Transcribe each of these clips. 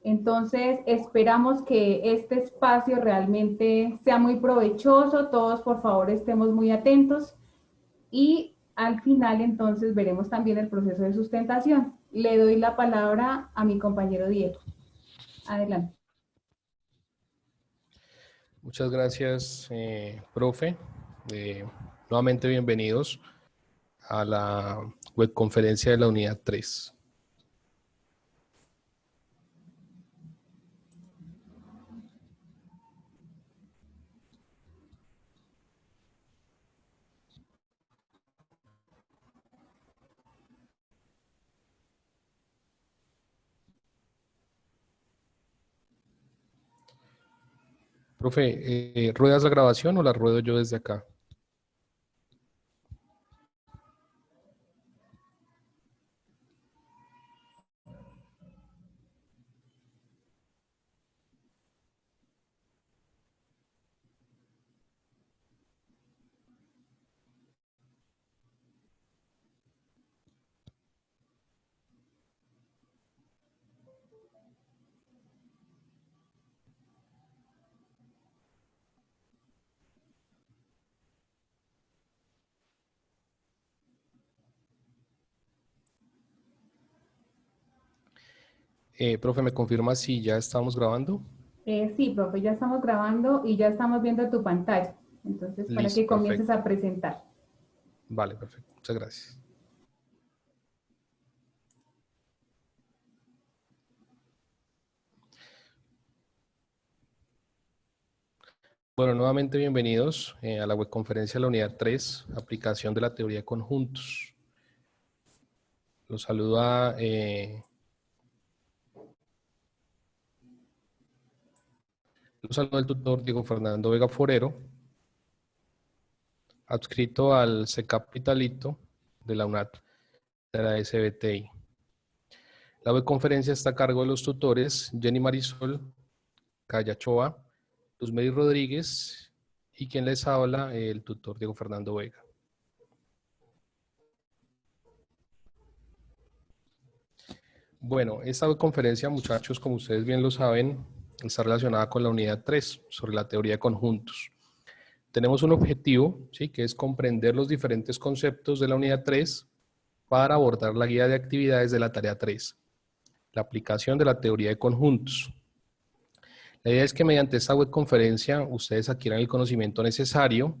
Entonces, esperamos que este espacio realmente sea muy provechoso. Todos, por favor, estemos muy atentos y al final, entonces, veremos también el proceso de sustentación. Le doy la palabra a mi compañero Diego. Adelante. Muchas gracias, profe. Nuevamente bienvenidos a la webconferencia de la unidad 3. Profe, ¿ruedas la grabación o la ruedo yo desde acá? Profe, ¿me confirma si ya estamos grabando? Sí, profe, ya estamos grabando y ya estamos viendo tu pantalla. Entonces, para Listo, que comiences perfecto. a presentar. Vale, perfecto. Muchas gracias. Bueno, nuevamente bienvenidos a la webconferencia de la unidad 3, aplicación de la teoría de conjuntos. Los saluda el tutor Diego Fernando Vega Forero, adscrito al CECAP Vitalito de la UNAT de la SBTI. La webconferencia está a cargo de los tutores Jenny Marisol Callachoa, Luzmeri Rodríguez y quien les habla, el tutor Diego Fernando Vega. Bueno, esta webconferencia, muchachos, como ustedes bien lo saben, está relacionada con la unidad 3 sobre la teoría de conjuntos. Tenemos un objetivo, ¿sí?, que es comprender los diferentes conceptos de la unidad 3 para abordar la guía de actividades de la tarea 3, la aplicación de la teoría de conjuntos. La idea es que mediante esta webconferencia ustedes adquieran el conocimiento necesario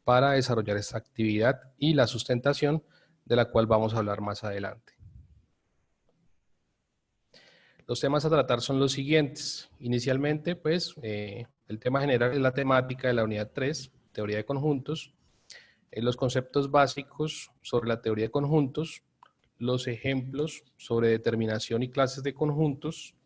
para desarrollar esta actividad y la sustentación de la cual vamos a hablar más adelante. Los temas a tratar son los siguientes. Inicialmente, pues, el tema general es la temática de la unidad 3, teoría de conjuntos, los conceptos básicos sobre la teoría de conjuntos, los ejemplos sobre determinación y clases de conjuntos,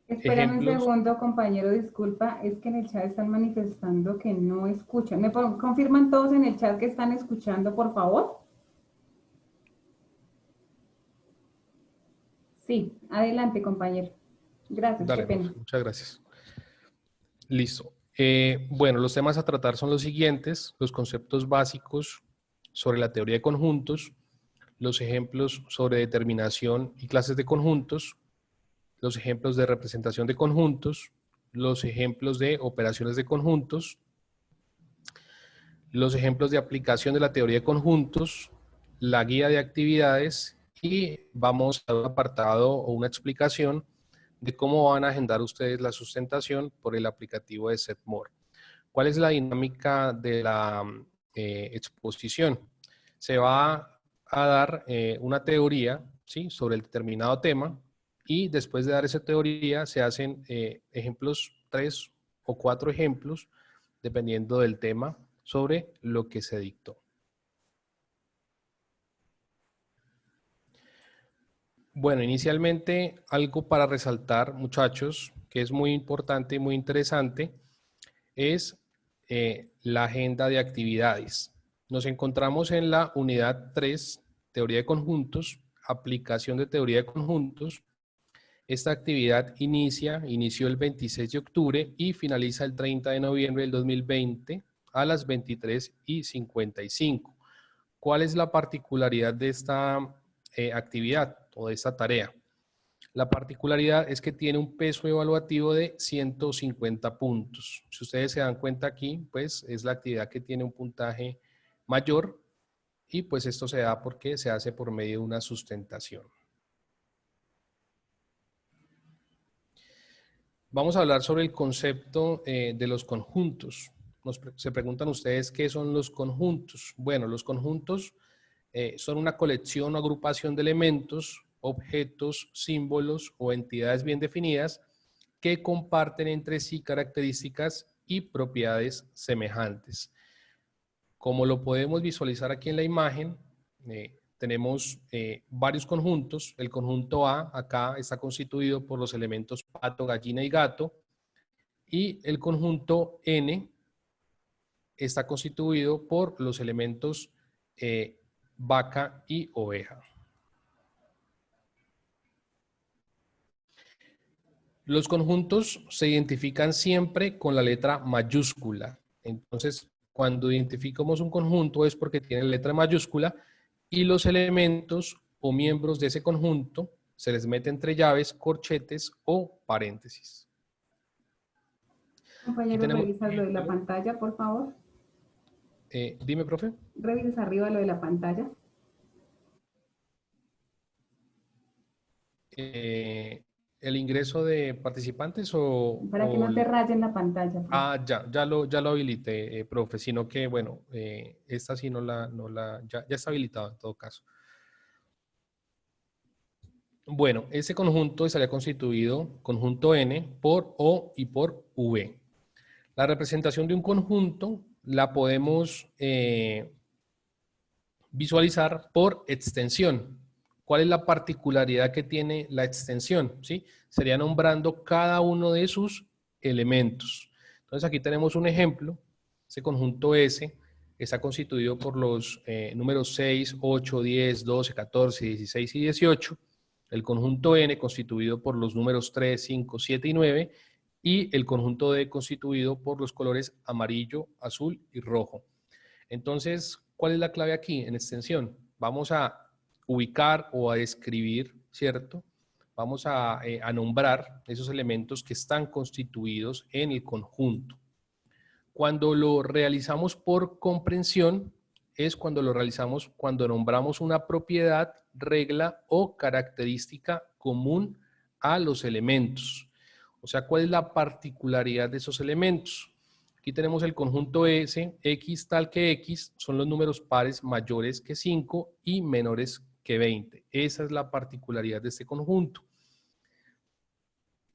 Espérame un ejemplos. segundo, compañero, disculpa, es que en el chat están manifestando que no escuchan. ¿Me confirman todos en el chat que están escuchando, por favor? Sí, adelante, compañero. Gracias, qué Dale, profe, pena. muchas gracias. Listo. Bueno, los temas a tratar son los siguientes: los conceptos básicos sobre la teoría de conjuntos, los ejemplos sobre determinación y clases de conjuntos, los ejemplos de representación de conjuntos, los ejemplos de operaciones de conjuntos, los ejemplos de aplicación de la teoría de conjuntos, la guía de actividades y vamos a un apartado o una explicación de cómo van a agendar ustedes la sustentación por el aplicativo de Setmore. ¿Cuál es la dinámica de la exposición? Se va a dar una teoría, ¿sí?, sobre el determinado tema, y después de dar esa teoría se hacen ejemplos, 3 o 4 ejemplos, dependiendo del tema sobre lo que se dictó. Bueno, inicialmente algo para resaltar, muchachos, que es muy importante y muy interesante, es la agenda de actividades. Nos encontramos en la unidad 3, teoría de conjuntos, aplicación de teoría de conjuntos. Esta actividad inició el 26 de octubre y finaliza el 30 de noviembre del 2020 a las 23:55. ¿Cuál es la particularidad de esta actividad o de esta tarea? La particularidad es que tiene un peso evaluativo de 150 puntos. Si ustedes se dan cuenta aquí, pues es la actividad que tiene un puntaje mayor y pues esto se da porque se hace por medio de una sustentación. Vamos a hablar sobre el concepto de los conjuntos. Se preguntan ustedes qué son los conjuntos. Bueno, los conjuntos son una colección o agrupación de elementos, objetos, símbolos o entidades bien definidas que comparten entre sí características y propiedades semejantes. Como lo podemos visualizar aquí en la imagen, tenemos varios conjuntos. El conjunto A acá está constituido por los elementos pato, gallina y gato. Y el conjunto N está constituido por los elementos vaca y oveja. Los conjuntos se identifican siempre con la letra mayúscula. Entonces, cuando identificamos un conjunto es porque tiene letra mayúscula y los elementos o miembros de ese conjunto se les mete entre llaves, corchetes o paréntesis. Compañero, ¿revisas lo de la pantalla, por favor? Dime, profe. ¿Revisas arriba lo de la pantalla? ¿El ingreso de participantes o...? Para que no te rayen la pantalla. Profe. Ah, ya lo habilité, profe, sino que, bueno, esta sí ya está habilitado en todo caso. Bueno, ese conjunto estaría constituido, conjunto N, por O y por V. La representación de un conjunto la podemos visualizar por extensión. ¿Cuál es la particularidad que tiene la extensión? ¿Sí? Sería nombrando cada uno de sus elementos. Entonces aquí tenemos un ejemplo. Ese conjunto S está constituido por los números 6, 8, 10, 12, 14, 16 y 18. El conjunto N constituido por los números 3, 5, 7 y 9. Y el conjunto D constituido por los colores amarillo, azul y rojo. Entonces, ¿cuál es la clave aquí en extensión? Vamos a ubicar o a describir, ¿cierto? Vamos a nombrar esos elementos que están constituidos en el conjunto. Cuando lo realizamos por comprensión, es cuando lo realizamos cuando nombramos una propiedad, regla o característica común a los elementos. O sea, ¿cuál es la particularidad de esos elementos? Aquí tenemos el conjunto S, X tal que X, son los números pares mayores que 5 y menores que 20. Esa es la particularidad de este conjunto.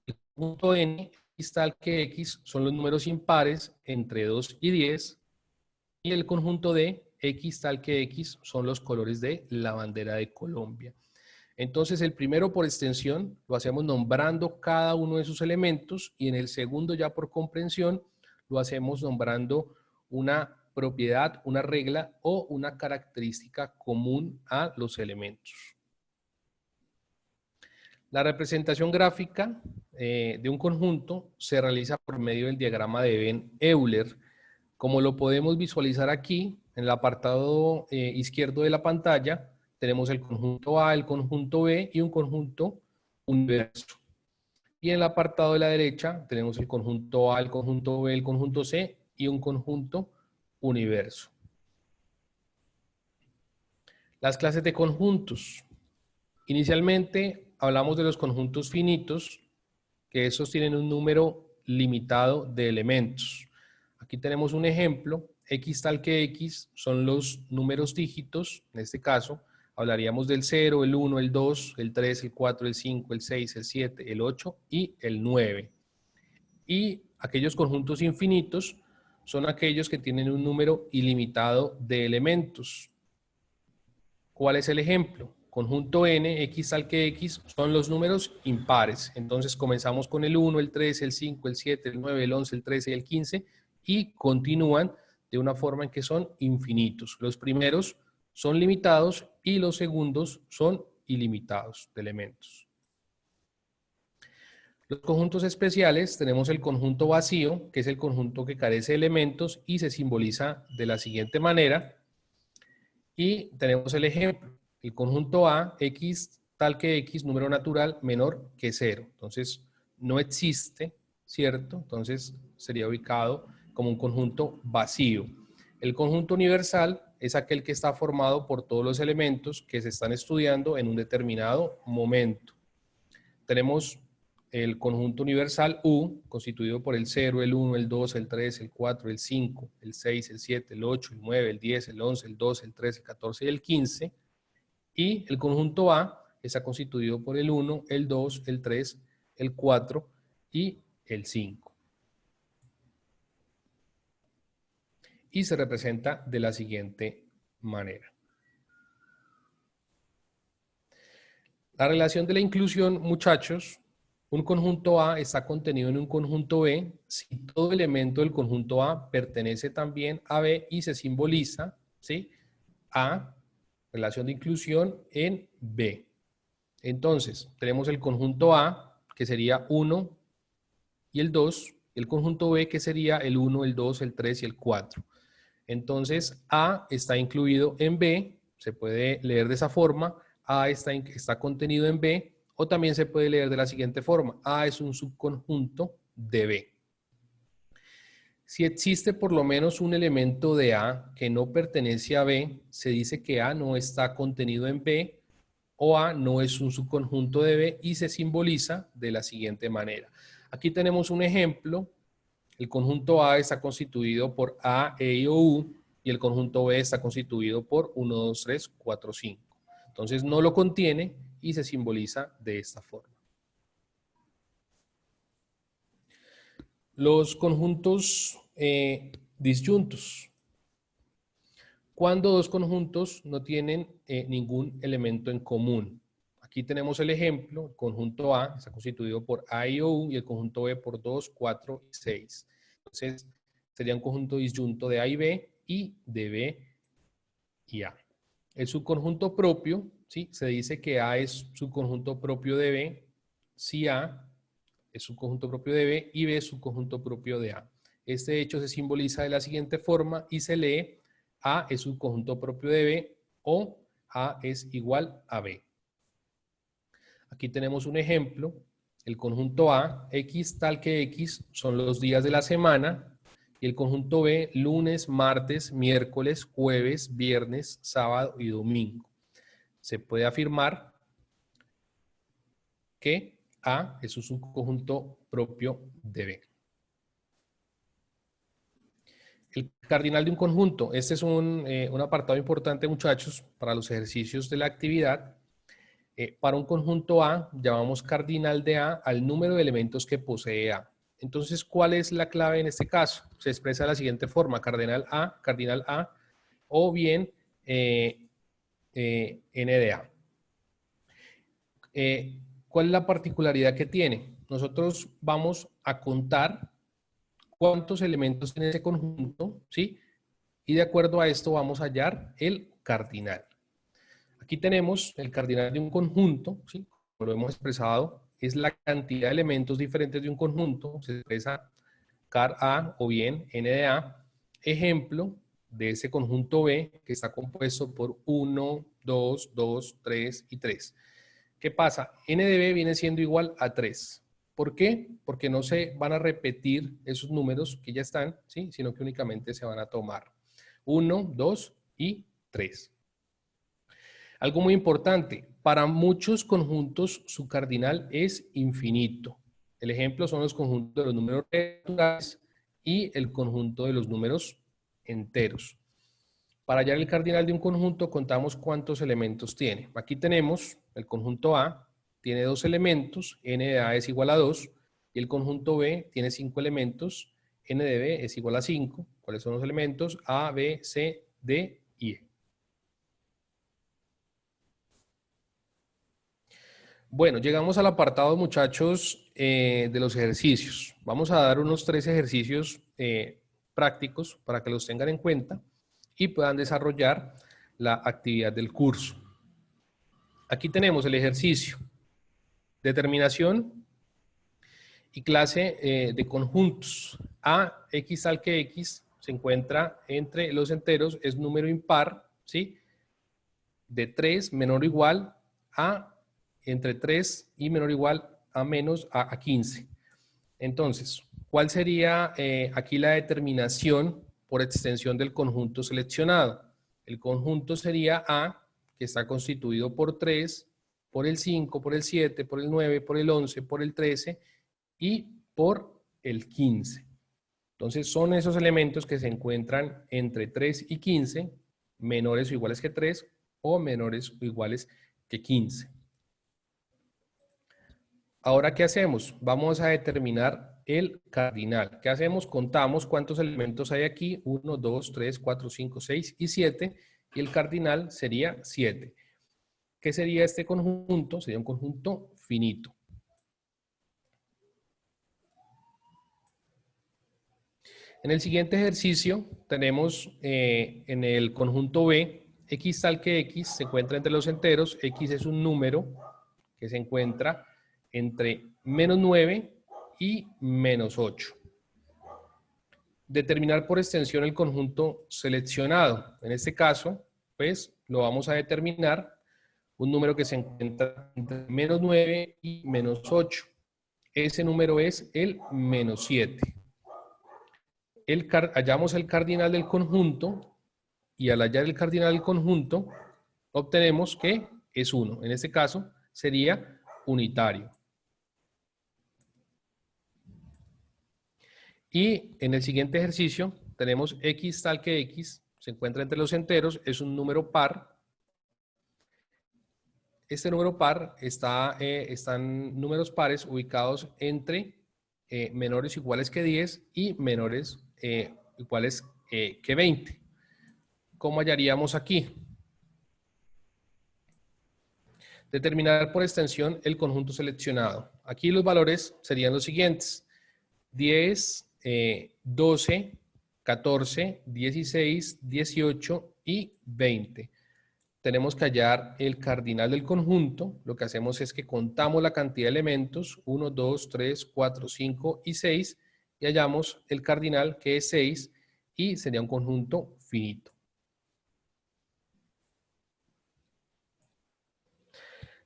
El conjunto N, X tal que X, son los números impares entre 2 y 10. Y el conjunto D, X tal que X, son los colores de la bandera de Colombia. Entonces, el primero por extensión lo hacemos nombrando cada uno de sus elementos y en el segundo ya por comprensión lo hacemos nombrando una propiedad, una regla o una característica común a los elementos. La representación gráfica de un conjunto se realiza por medio del diagrama de Venn-Euler. Como lo podemos visualizar aquí, en el apartado izquierdo de la pantalla, tenemos el conjunto A, el conjunto B y un conjunto universo. Y en el apartado de la derecha tenemos el conjunto A, el conjunto B, el conjunto C y un conjunto universo. Las clases de conjuntos. Inicialmente hablamos de los conjuntos finitos, que esos tienen un número limitado de elementos. Aquí tenemos un ejemplo. X tal que X son los números dígitos, en este caso hablaríamos del 0, el 1, el 2, el 3, el 4, el 5, el 6, el 7, el 8 y el 9. Y aquellos conjuntos infinitos son aquellos que tienen un número ilimitado de elementos. ¿Cuál es el ejemplo? Conjunto N, X tal que X, son los números impares. Entonces comenzamos con el 1, el 3, el 5, el 7, el 9, el 11, el 13 y el 15 y continúan de una forma en que son infinitos. Los primeros son limitados y los segundos son ilimitados de elementos. Los conjuntos especiales, tenemos el conjunto vacío, que es el conjunto que carece de elementos y se simboliza de la siguiente manera. Y tenemos el ejemplo, el conjunto A, X tal que X, número natural, menor que 0. Entonces, no existe, ¿cierto? Entonces, sería ubicado como un conjunto vacío. El conjunto universal es aquel que está formado por todos los elementos que se están estudiando en un determinado momento. Tenemos el conjunto universal U, constituido por el 0, el 1, el 2, el 3, el 4, el 5, el 6, el 7, el 8, el 9, el 10, el 11, el 12, el 13, el 14 y el 15. Y el conjunto A está constituido por el 1, el 2, el 3, el 4 y el 5. Y se representa de la siguiente manera. La relación de la inclusión, muchachos, un conjunto A está contenido en un conjunto B si todo elemento del conjunto A pertenece también a B y se simboliza, ¿sí?, A, relación de inclusión en B. Entonces, tenemos el conjunto A, que sería 1 y el 2, y el conjunto B, que sería el 1, el 2, el 3 y el 4. Entonces, A está incluido en B, se puede leer de esa forma, A está contenido en B, o también se puede leer de la siguiente forma, A es un subconjunto de B. Si existe por lo menos un elemento de A que no pertenece a B, se dice que A no está contenido en B, o A no es un subconjunto de B, y se simboliza de la siguiente manera. Aquí tenemos un ejemplo. El conjunto A está constituido por A, E y U, y el conjunto B está constituido por 1, 2, 3, 4, 5. Entonces no lo contiene y se simboliza de esta forma. Los conjuntos disyuntos. Cuando dos conjuntos no tienen ningún elemento en común. Aquí tenemos el ejemplo, el conjunto A está constituido por A y U, y el conjunto B por 2, 4 y 6. Entonces, sería un conjunto disyunto de A y B y de B y A. El subconjunto propio, ¿sí?, se dice que A es subconjunto propio de B, si A es subconjunto propio de B y B es subconjunto propio de A. Este hecho se simboliza de la siguiente forma y se lee: A es subconjunto propio de B o A es igual a B. Aquí tenemos un ejemplo. El conjunto A, X tal que X, son los días de la semana. Y el conjunto B, lunes, martes, miércoles, jueves, viernes, sábado y domingo. Se puede afirmar que A es un subconjunto propio de B. El cardinal de un conjunto. Este es un apartado importante, muchachos, para los ejercicios de la actividad. Para un conjunto A, llamamos cardinal de A al número de elementos que posee A. Entonces, ¿cuál es la clave en este caso? Se expresa de la siguiente forma: cardinal A, o bien N de A. ¿Cuál es la particularidad que tiene? Nosotros vamos a contar cuántos elementos tiene ese conjunto, ¿sí? Y de acuerdo a esto vamos a hallar el cardinal. Aquí tenemos el cardinal de un conjunto, ¿sí?, como lo hemos expresado, es la cantidad de elementos diferentes de un conjunto, se expresa car A o bien N de A. Ejemplo de ese conjunto B, que está compuesto por 1, 2, 2, 3 y 3. ¿Qué pasa? N de B viene siendo igual a 3. ¿Por qué? Porque no se van a repetir esos números que ya están, ¿sí?, sino que únicamente se van a tomar 1, 2 y 3. Algo muy importante, para muchos conjuntos su cardinal es infinito. El ejemplo son los conjuntos de los números naturales y el conjunto de los números enteros. Para hallar el cardinal de un conjunto contamos cuántos elementos tiene. Aquí tenemos el conjunto A, tiene 2 elementos, n de A es igual a 2, y el conjunto B tiene 5 elementos, n de B es igual a 5. ¿Cuáles son los elementos? A, B, C, D y E. Bueno, llegamos al apartado, muchachos, de los ejercicios. Vamos a dar unos 3 ejercicios prácticos para que los tengan en cuenta y puedan desarrollar la actividad del curso. Aquí tenemos el ejercicio: determinación y clase de conjuntos. A, X tal que X, se encuentra entre los enteros, es número impar, ¿sí?, de 3 menor o igual a entre 3 y menor o igual a menos a 15. Entonces, ¿cuál sería aquí la determinación por extensión del conjunto seleccionado? El conjunto sería A, que está constituido por 3, por el 5, por el 7, por el 9, por el 11, por el 13 y por el 15. Entonces, son esos elementos que se encuentran entre 3 y 15, menores o iguales que 3 o menores o iguales que 15. Ahora, ¿qué hacemos? Vamos a determinar el cardinal. ¿Qué hacemos? Contamos cuántos elementos hay aquí. 1, 2, 3, 4, 5, 6 y 7. Y el cardinal sería 7. ¿Qué sería este conjunto? Sería un conjunto finito. En el siguiente ejercicio tenemos en el conjunto B, x tal que x se encuentra entre los enteros. X es un número que se encuentra entre menos 9 y menos 8. Determinar por extensión el conjunto seleccionado. En este caso, pues lo vamos a determinar un número que se encuentra entre menos 9 y menos 8. Ese número es el menos 7. Hallamos el cardinal del conjunto y al hallar el cardinal del conjunto obtenemos que es 1. En este caso sería unitario. Y en el siguiente ejercicio tenemos x tal que x se encuentra entre los enteros, es un número par. Este número par están números pares ubicados entre menores o iguales que 10 y menores iguales que 20. ¿Cómo hallaríamos aquí? Determinar por extensión el conjunto seleccionado. Aquí los valores serían los siguientes: 10, 12, 14, 16, 18 y 20. Tenemos que hallar el cardinal del conjunto. Lo que hacemos es que contamos la cantidad de elementos, 1, 2, 3, 4, 5 y 6, y hallamos el cardinal, que es 6, y sería un conjunto finito.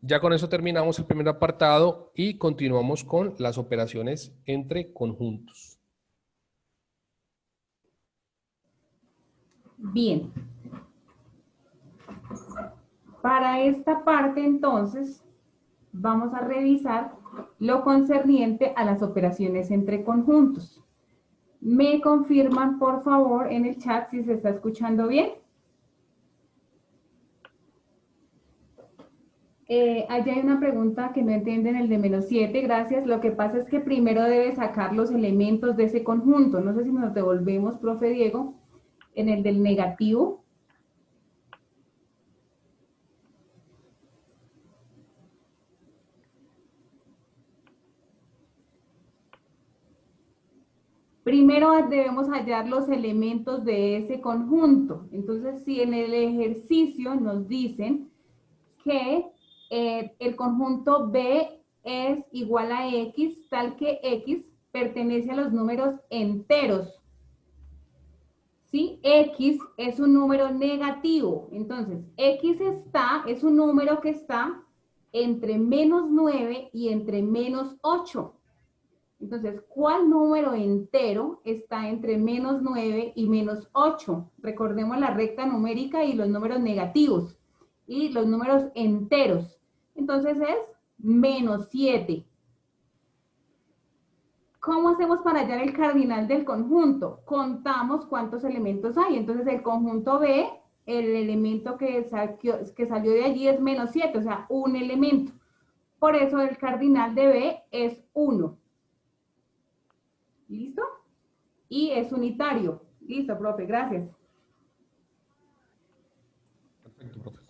Ya con eso terminamos el primer apartado y continuamos con las operaciones entre conjuntos. Bien. Para esta parte, entonces, vamos a revisar lo concerniente a las operaciones entre conjuntos. ¿Me confirman, por favor, en el chat si se está escuchando bien? Allá hay una pregunta que no entienden, el de menos 7, gracias. Lo que pasa es que primero debe sacar los elementos de ese conjunto. No sé si nos devolvemos, profe Diego, en el del negativo. Primero debemos hallar los elementos de ese conjunto. Entonces, si en el ejercicio nos dicen que el conjunto B es igual a X, tal que X pertenece a los números enteros. ¿Sí? X es un número negativo. Entonces, X es un número que está entre menos 9 y entre menos 8. Entonces, ¿cuál número entero está entre menos 9 y menos 8? Recordemos la recta numérica y los números negativos y los números enteros. Entonces es menos 7. ¿Cómo hacemos para hallar el cardinal del conjunto? Contamos cuántos elementos hay. Entonces el conjunto B, el elemento que salió de allí es menos 7, o sea, un elemento. Por eso el cardinal de B es 1. ¿Listo? Y es unitario. Listo, profe, gracias. Perfecto, profe.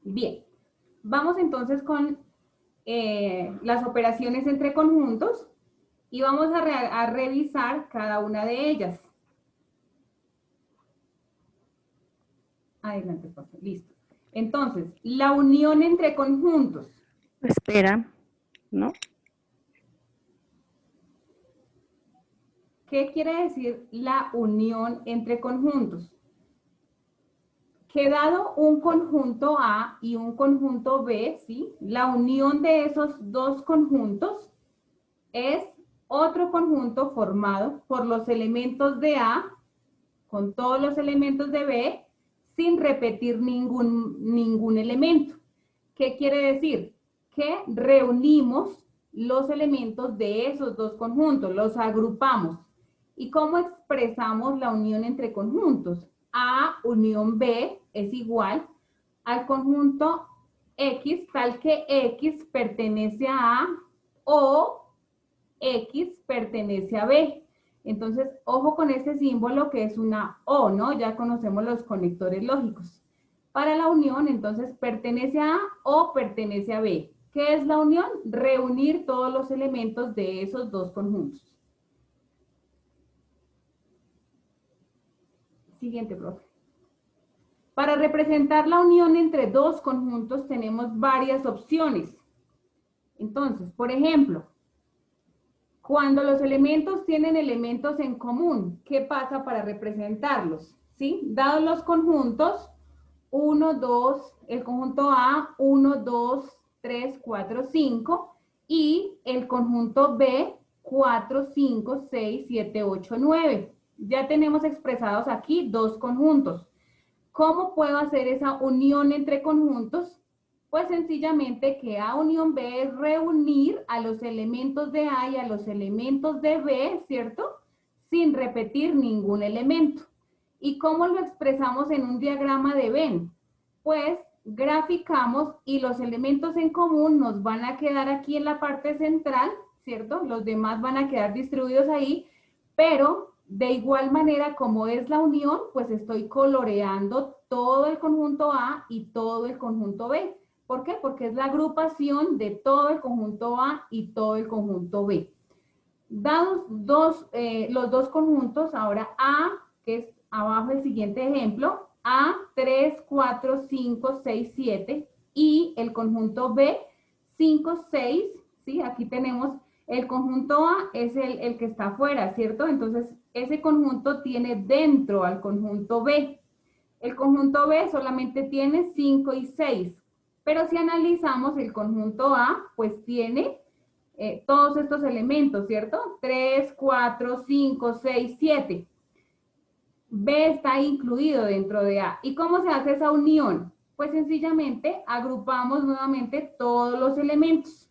Bien, vamos entonces con las operaciones entre conjuntos y vamos a revisar cada una de ellas. Adelante, profe. Listo. Entonces, la unión entre conjuntos. Espera, ¿no? ¿Qué quiere decir la unión entre conjuntos? que dado un conjunto A y un conjunto B, ¿sí? La unión de esos dos conjuntos es otro conjunto formado por los elementos de A con todos los elementos de B sin repetir ningún elemento. ¿Qué quiere decir? Que reunimos los elementos de esos dos conjuntos, los agrupamos. ¿Y cómo expresamos la unión entre conjuntos? A unión B es igual al conjunto X, tal que X pertenece a A o X pertenece a B. Entonces, ojo con este símbolo que es una O, ¿no? Ya conocemos los conectores lógicos. Para la unión, entonces, pertenece a A o pertenece a B. ¿Qué es la unión? Reunir todos los elementos de esos dos conjuntos. Siguiente, profe. Para representar la unión entre dos conjuntos tenemos varias opciones. Entonces, por ejemplo, cuando los elementos tienen elementos en común, ¿qué pasa para representarlos? ¿Sí? Dados los conjuntos, 1, 2, el conjunto A, 1, 2, 3, 4, 5, y el conjunto B, 4, 5, 6, 7, 8, 9. Ya tenemos expresados aquí dos conjuntos. ¿Cómo puedo hacer esa unión entre conjuntos? Pues sencillamente que A unión B es reunir a los elementos de A y a los elementos de B, ¿cierto? Sin repetir ningún elemento. ¿Y cómo lo expresamos en un diagrama de Venn? Pues graficamos y los elementos en común nos van a quedar aquí en la parte central, ¿cierto? Los demás van a quedar distribuidos ahí, pero de igual manera como es la unión, pues estoy coloreando todo el conjunto A y todo el conjunto B. ¿Por qué? Porque es la agrupación de todo el conjunto A y todo el conjunto B. Dados los dos conjuntos, ahora A, que es abajo el siguiente ejemplo, A, 3, 4, 5, 6, 7, y el conjunto B, 5, 6, ¿sí? Aquí tenemos el conjunto A, es el que está afuera, ¿cierto? Entonces, ese conjunto tiene dentro al conjunto B. El conjunto B solamente tiene 5 y 6. Pero si analizamos el conjunto A, pues tiene todos estos elementos, ¿cierto? 3, 4, 5, 6, 7. B está incluido dentro de A. ¿Y cómo se hace esa unión? Pues sencillamente agrupamos nuevamente todos los elementos.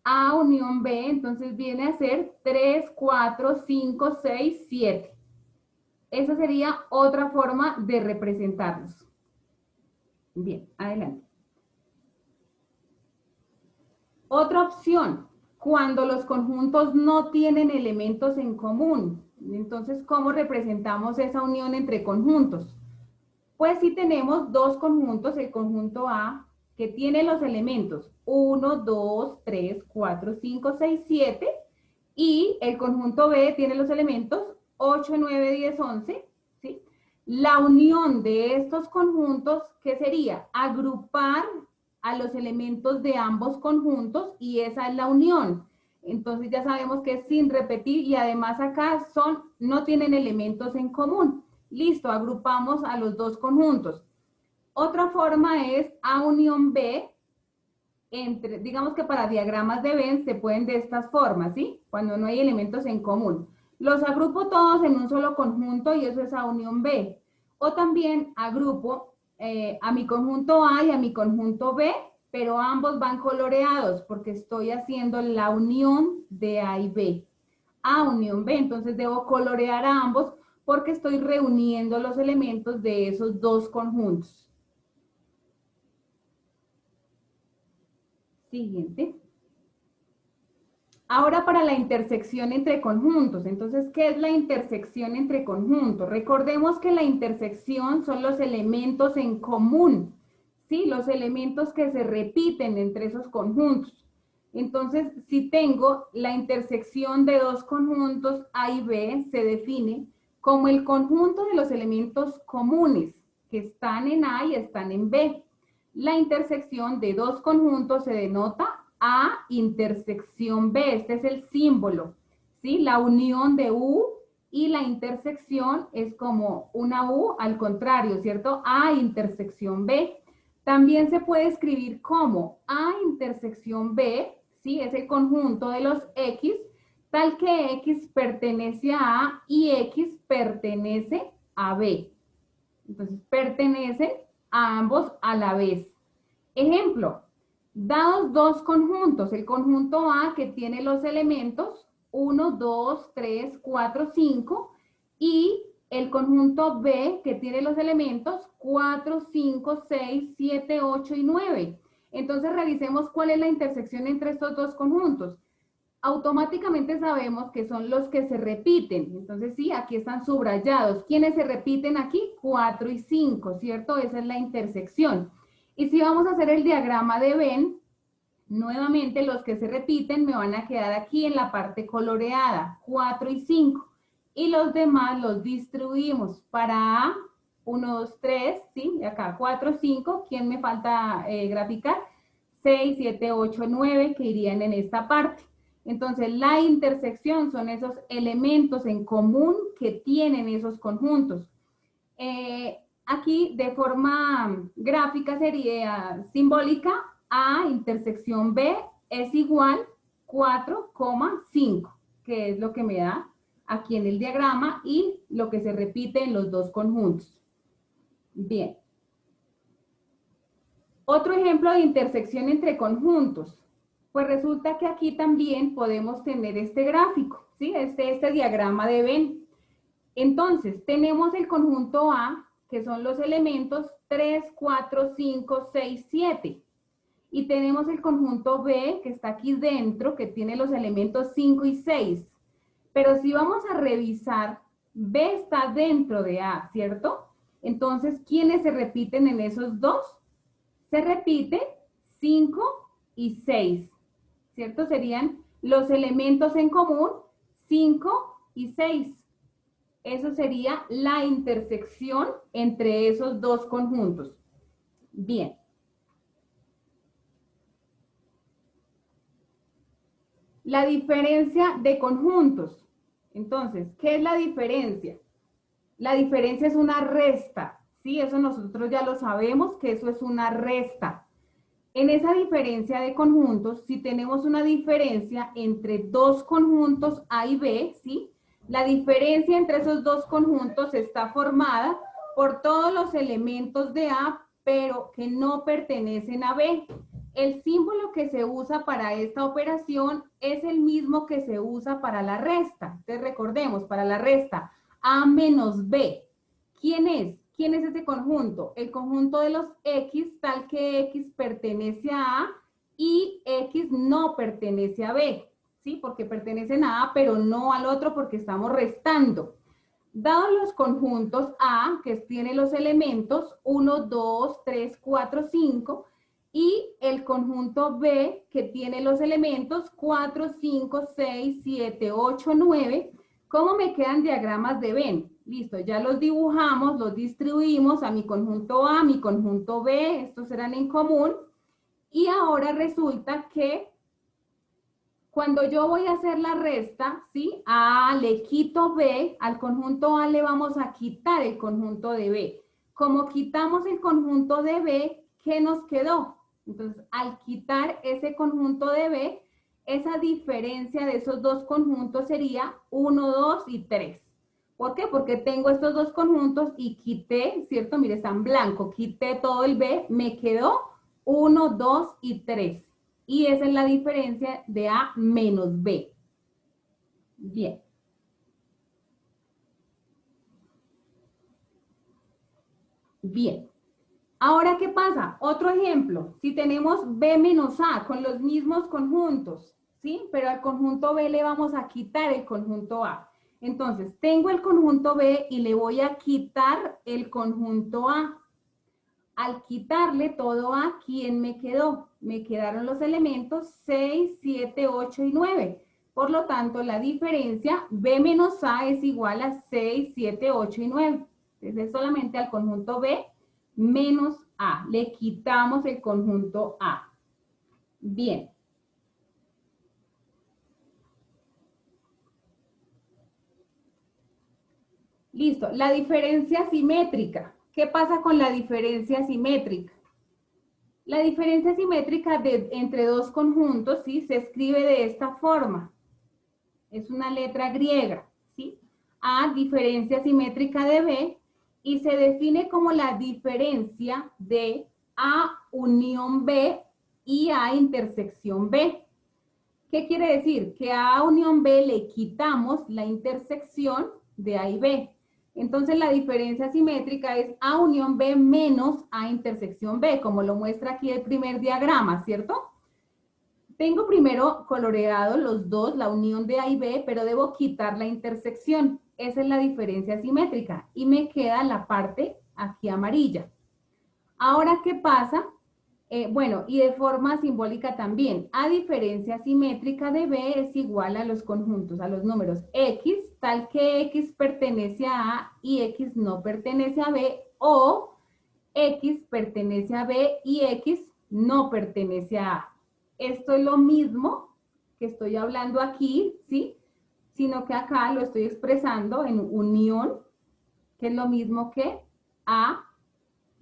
A unión B, entonces viene a ser 3, 4, 5, 6, 7. Esa sería otra forma de representarlos. Bien, adelante. Otra opción, cuando los conjuntos no tienen elementos en común. Entonces, ¿cómo representamos esa unión entre conjuntos? Pues si tenemos dos conjuntos, el conjunto A, que tiene los elementos 1, 2, 3, 4, 5, 6, 7, y el conjunto B tiene los elementos 8, 9, 10, 11, ¿sí? La unión de estos conjuntos, ¿qué sería? Agrupar a los elementos de ambos conjuntos y esa es la unión. Entonces ya sabemos que es sin repetir y además acá no tienen elementos en común. Listo, agrupamos a los dos conjuntos. Otra forma es A unión B, digamos que para diagramas de Venn se pueden de estas formas, ¿sí? Cuando no hay elementos en común. Los agrupo todos en un solo conjunto y eso es A unión B. O también agrupo a mi conjunto A y a mi conjunto B, pero ambos van coloreados porque estoy haciendo la unión de A y B. A unión B, entonces debo colorear a ambos porque estoy reuniendo los elementos de esos dos conjuntos. Siguiente. Ahora para la intersección entre conjuntos. Entonces, ¿qué es la intersección entre conjuntos? Recordemos que la intersección son los elementos en común, ¿sí? Los elementos que se repiten entre esos conjuntos. Entonces, si tengo la intersección de dos conjuntos A y B, se define como el conjunto de los elementos comunes que están en A y están en B. La intersección de dos conjuntos se denota A intersección B, este es el símbolo, ¿sí? La unión de U y la intersección es como una U al contrario, ¿cierto? A intersección B. También se puede escribir como A intersección B, ¿sí? Es el conjunto de los X, tal que X pertenece a A y X pertenece a B. Entonces, pertenecen a ambos a la vez. Ejemplo, dados dos conjuntos, el conjunto A que tiene los elementos 1, 2, 3, 4, 5 y el conjunto B que tiene los elementos 4, 5, 6, 7, 8 y 9. Entonces revisemos cuál es la intersección entre estos dos conjuntos. Automáticamente sabemos que son los que se repiten. Entonces sí, aquí están subrayados. ¿Quiénes se repiten aquí? 4 y 5, ¿cierto? Esa es la intersección. Y si vamos a hacer el diagrama de Venn, nuevamente los que se repiten me van a quedar aquí en la parte coloreada, 4 y 5. Y los demás los distribuimos para A, 1, 2, 3, ¿sí? Y acá 4, 5. ¿Quién me falta graficar? 6, 7, 8, 9 que irían en esta parte. Entonces, la intersección son esos elementos en común que tienen esos conjuntos. Aquí, de forma gráfica, sería simbólica, A intersección B es igual 4,5, que es lo que me da aquí en el diagrama y lo que se repite en los dos conjuntos. Bien. Otro ejemplo de intersección entre conjuntos. Pues resulta que aquí también podemos tener este gráfico, ¿sí? Este diagrama de Venn. Entonces, tenemos el conjunto A, que son los elementos 3, 4, 5, 6, 7. Y tenemos el conjunto B, que está aquí dentro, que tiene los elementos 5 y 6. Pero si vamos a revisar, B está dentro de A, ¿cierto? Entonces, ¿quiénes se repiten en esos dos? Se repiten 5 y 6. ¿Cierto? Serían los elementos en común 5 y 6. Eso sería la intersección entre esos dos conjuntos. Bien. La diferencia de conjuntos. Entonces, ¿qué es la diferencia? La diferencia es una resta. Sí, eso nosotros ya lo sabemos, que eso es una resta. En esa diferencia de conjuntos, si tenemos una diferencia entre dos conjuntos A y B, ¿sí? La diferencia entre esos dos conjuntos está formada por todos los elementos de A, pero que no pertenecen a B. El símbolo que se usa para esta operación es el mismo que se usa para la resta. Entonces recordemos, para la resta, A menos B. ¿Quién es? ¿Quién es ese conjunto? El conjunto de los X, tal que X pertenece a A y X no pertenece a B, ¿sí? Porque pertenecen a A, pero no al otro porque estamos restando. Dados los conjuntos A, que tiene los elementos 1, 2, 3, 4, 5, y el conjunto B, que tiene los elementos 4, 5, 6, 7, 8, 9, ¿cómo me quedan diagramas de Venn? Listo, ya los dibujamos, los distribuimos a mi conjunto A, mi conjunto B, estos serán en común. Y ahora resulta que cuando yo voy a hacer la resta, ¿sí? A le quito B, al conjunto A le vamos a quitar el conjunto de B. Como quitamos el conjunto de B, ¿qué nos quedó? Entonces, al quitar ese conjunto de B, esa diferencia de esos dos conjuntos sería 1, 2 y 3. ¿Por qué? Porque tengo estos dos conjuntos y quité, ¿cierto? Mire, está en blanco. Quité todo el B, me quedó 1, 2 y 3. Y esa es la diferencia de A menos B. Bien. Bien. Ahora, ¿qué pasa? Otro ejemplo. Si tenemos B menos A con los mismos conjuntos, ¿sí? Pero al conjunto B le vamos a quitar el conjunto A. Entonces, tengo el conjunto B y le voy a quitar el conjunto A. Al quitarle todo A, ¿quién me quedó? Me quedaron los elementos 6, 7, 8 y 9. Por lo tanto, la diferencia B menos A es igual a 6, 7, 8 y 9. Entonces, es solamente al conjunto B menos A. Le quitamos el conjunto A. Bien. Listo, la diferencia simétrica. ¿Qué pasa con la diferencia simétrica? La diferencia simétrica entre dos conjuntos, ¿sí? Se escribe de esta forma. Es una letra griega, ¿sí? A, diferencia simétrica de B, y se define como la diferencia de A unión B y A intersección B. ¿Qué quiere decir? Que a A unión B le quitamos la intersección de A y B. Entonces la diferencia simétrica es A unión B menos A intersección B, como lo muestra aquí el primer diagrama, ¿cierto? Tengo primero coloreado los dos, la unión de A y B, pero debo quitar la intersección. Esa es la diferencia simétrica. Y me queda la parte aquí amarilla. Ahora, ¿qué pasa? Bueno, y de forma simbólica también. A diferencia simétrica de B es igual a los conjuntos, a los números X, tal que X pertenece a A y X no pertenece a B, o X pertenece a B y X no pertenece a A. Esto es lo mismo que estoy hablando aquí, ¿sí? Sino que acá lo estoy expresando en unión, que es lo mismo que A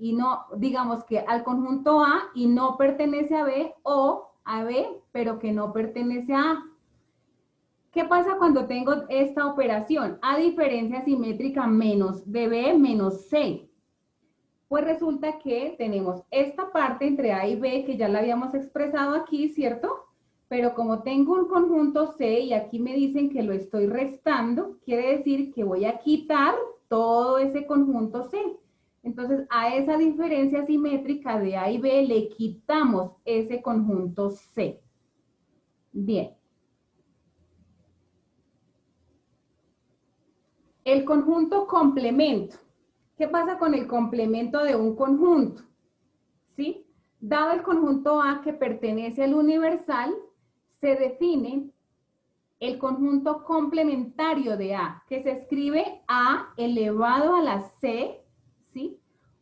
y no, digamos que al conjunto A y no pertenece a B, o a B, pero que no pertenece a A. ¿Qué pasa cuando tengo esta operación? A diferencia simétrica menos de B menos C. Pues resulta que tenemos esta parte entre A y B que ya la habíamos expresado aquí, ¿cierto? Pero como tengo un conjunto C y aquí me dicen que lo estoy restando, quiere decir que voy a quitar todo ese conjunto C. Entonces, a esa diferencia simétrica de A y B le quitamos ese conjunto C. Bien. El conjunto complemento. ¿Qué pasa con el complemento de un conjunto? ¿Sí? Dado el conjunto A que pertenece al universal, se define el conjunto complementario de A, que se escribe A elevado a la C, ¿sí?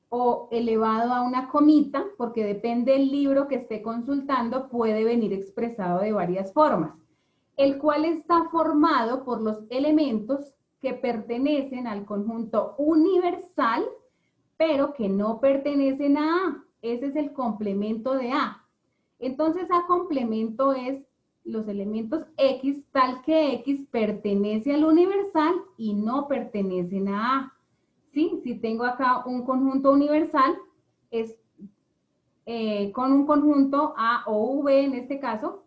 O elevado a una comita, porque depende del libro que esté consultando, puede venir expresado de varias formas, el cual está formado por los elementos que pertenecen al conjunto universal, pero que no pertenecen a A. Ese es el complemento de A. Entonces, A complemento es los elementos X, tal que X pertenece al universal y no pertenecen a A. ¿Sí? Si tengo acá un conjunto universal, es con un conjunto A o V en este caso,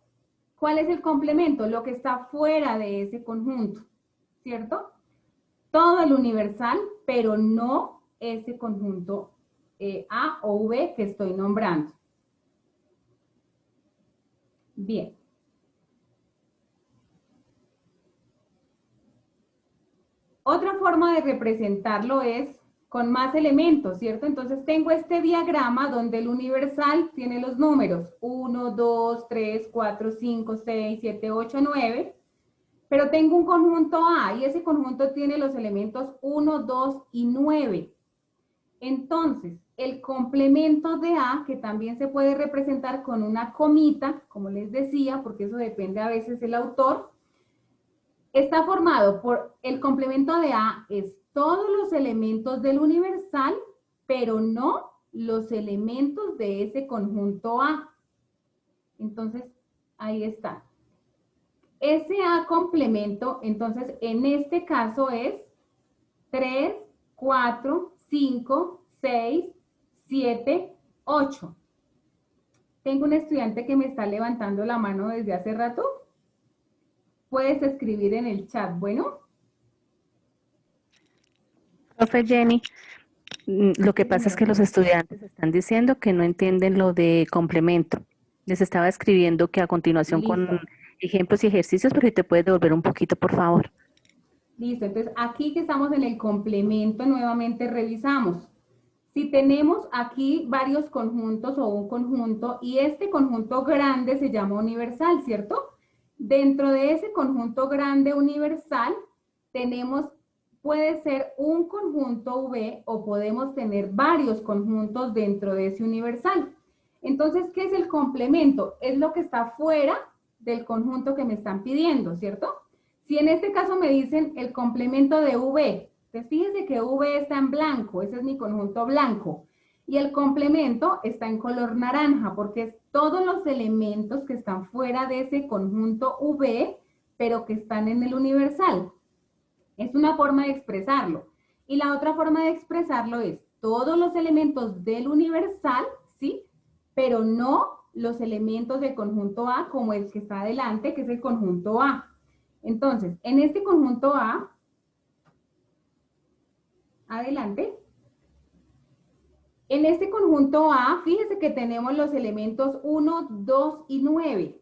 ¿cuál es el complemento? Lo que está fuera de ese conjunto, ¿cierto? Todo el universal, pero no ese conjunto A o V que estoy nombrando. Bien. Otra forma de representarlo es con más elementos, ¿cierto? Entonces tengo este diagrama donde el universal tiene los números 1, 2, 3, 4, 5, 6, 7, 8, 9, pero tengo un conjunto A y ese conjunto tiene los elementos 1, 2 y 9. Entonces, el complemento de A, que también se puede representar con una comita, como les decía, porque eso depende a veces del autor, está formado por el complemento de A, es todos los elementos del universal, pero no los elementos de ese conjunto A. Entonces, ahí está. Ese A complemento, entonces, en este caso es 3, 4, 5, 6, 7, 8. Tengo un estudiante que me está levantando la mano desde hace rato. Puedes escribir en el chat, ¿bueno? Profe Jenny, lo que pasa es que los estudiantes están diciendo que no entienden lo de complemento. Les estaba escribiendo que a continuación Listo. con ejemplos y ejercicios, pero si te puedes devolver un poquito, por favor. Listo, entonces aquí que estamos en el complemento, nuevamente revisamos. Si tenemos aquí varios conjuntos o un conjunto, y este conjunto grande se llama universal, ¿cierto? Dentro de ese conjunto grande universal, tenemos, puede ser un conjunto V o podemos tener varios conjuntos dentro de ese universal. Entonces, ¿qué es el complemento? Es lo que está fuera del conjunto que me están pidiendo, ¿cierto? Si en este caso me dicen el complemento de V, Entonces, fíjense que V está en blanco, ese es mi conjunto blanco. Y el complemento está en color naranja, porque es todos los elementos que están fuera de ese conjunto V, pero que están en el universal. Es una forma de expresarlo. Y la otra forma de expresarlo es todos los elementos del universal, ¿sí? Pero no los elementos del conjunto A como el que está adelante, que es el conjunto A. Entonces, en este conjunto A, adelante, en este conjunto A, fíjense que tenemos los elementos 1, 2 y 9.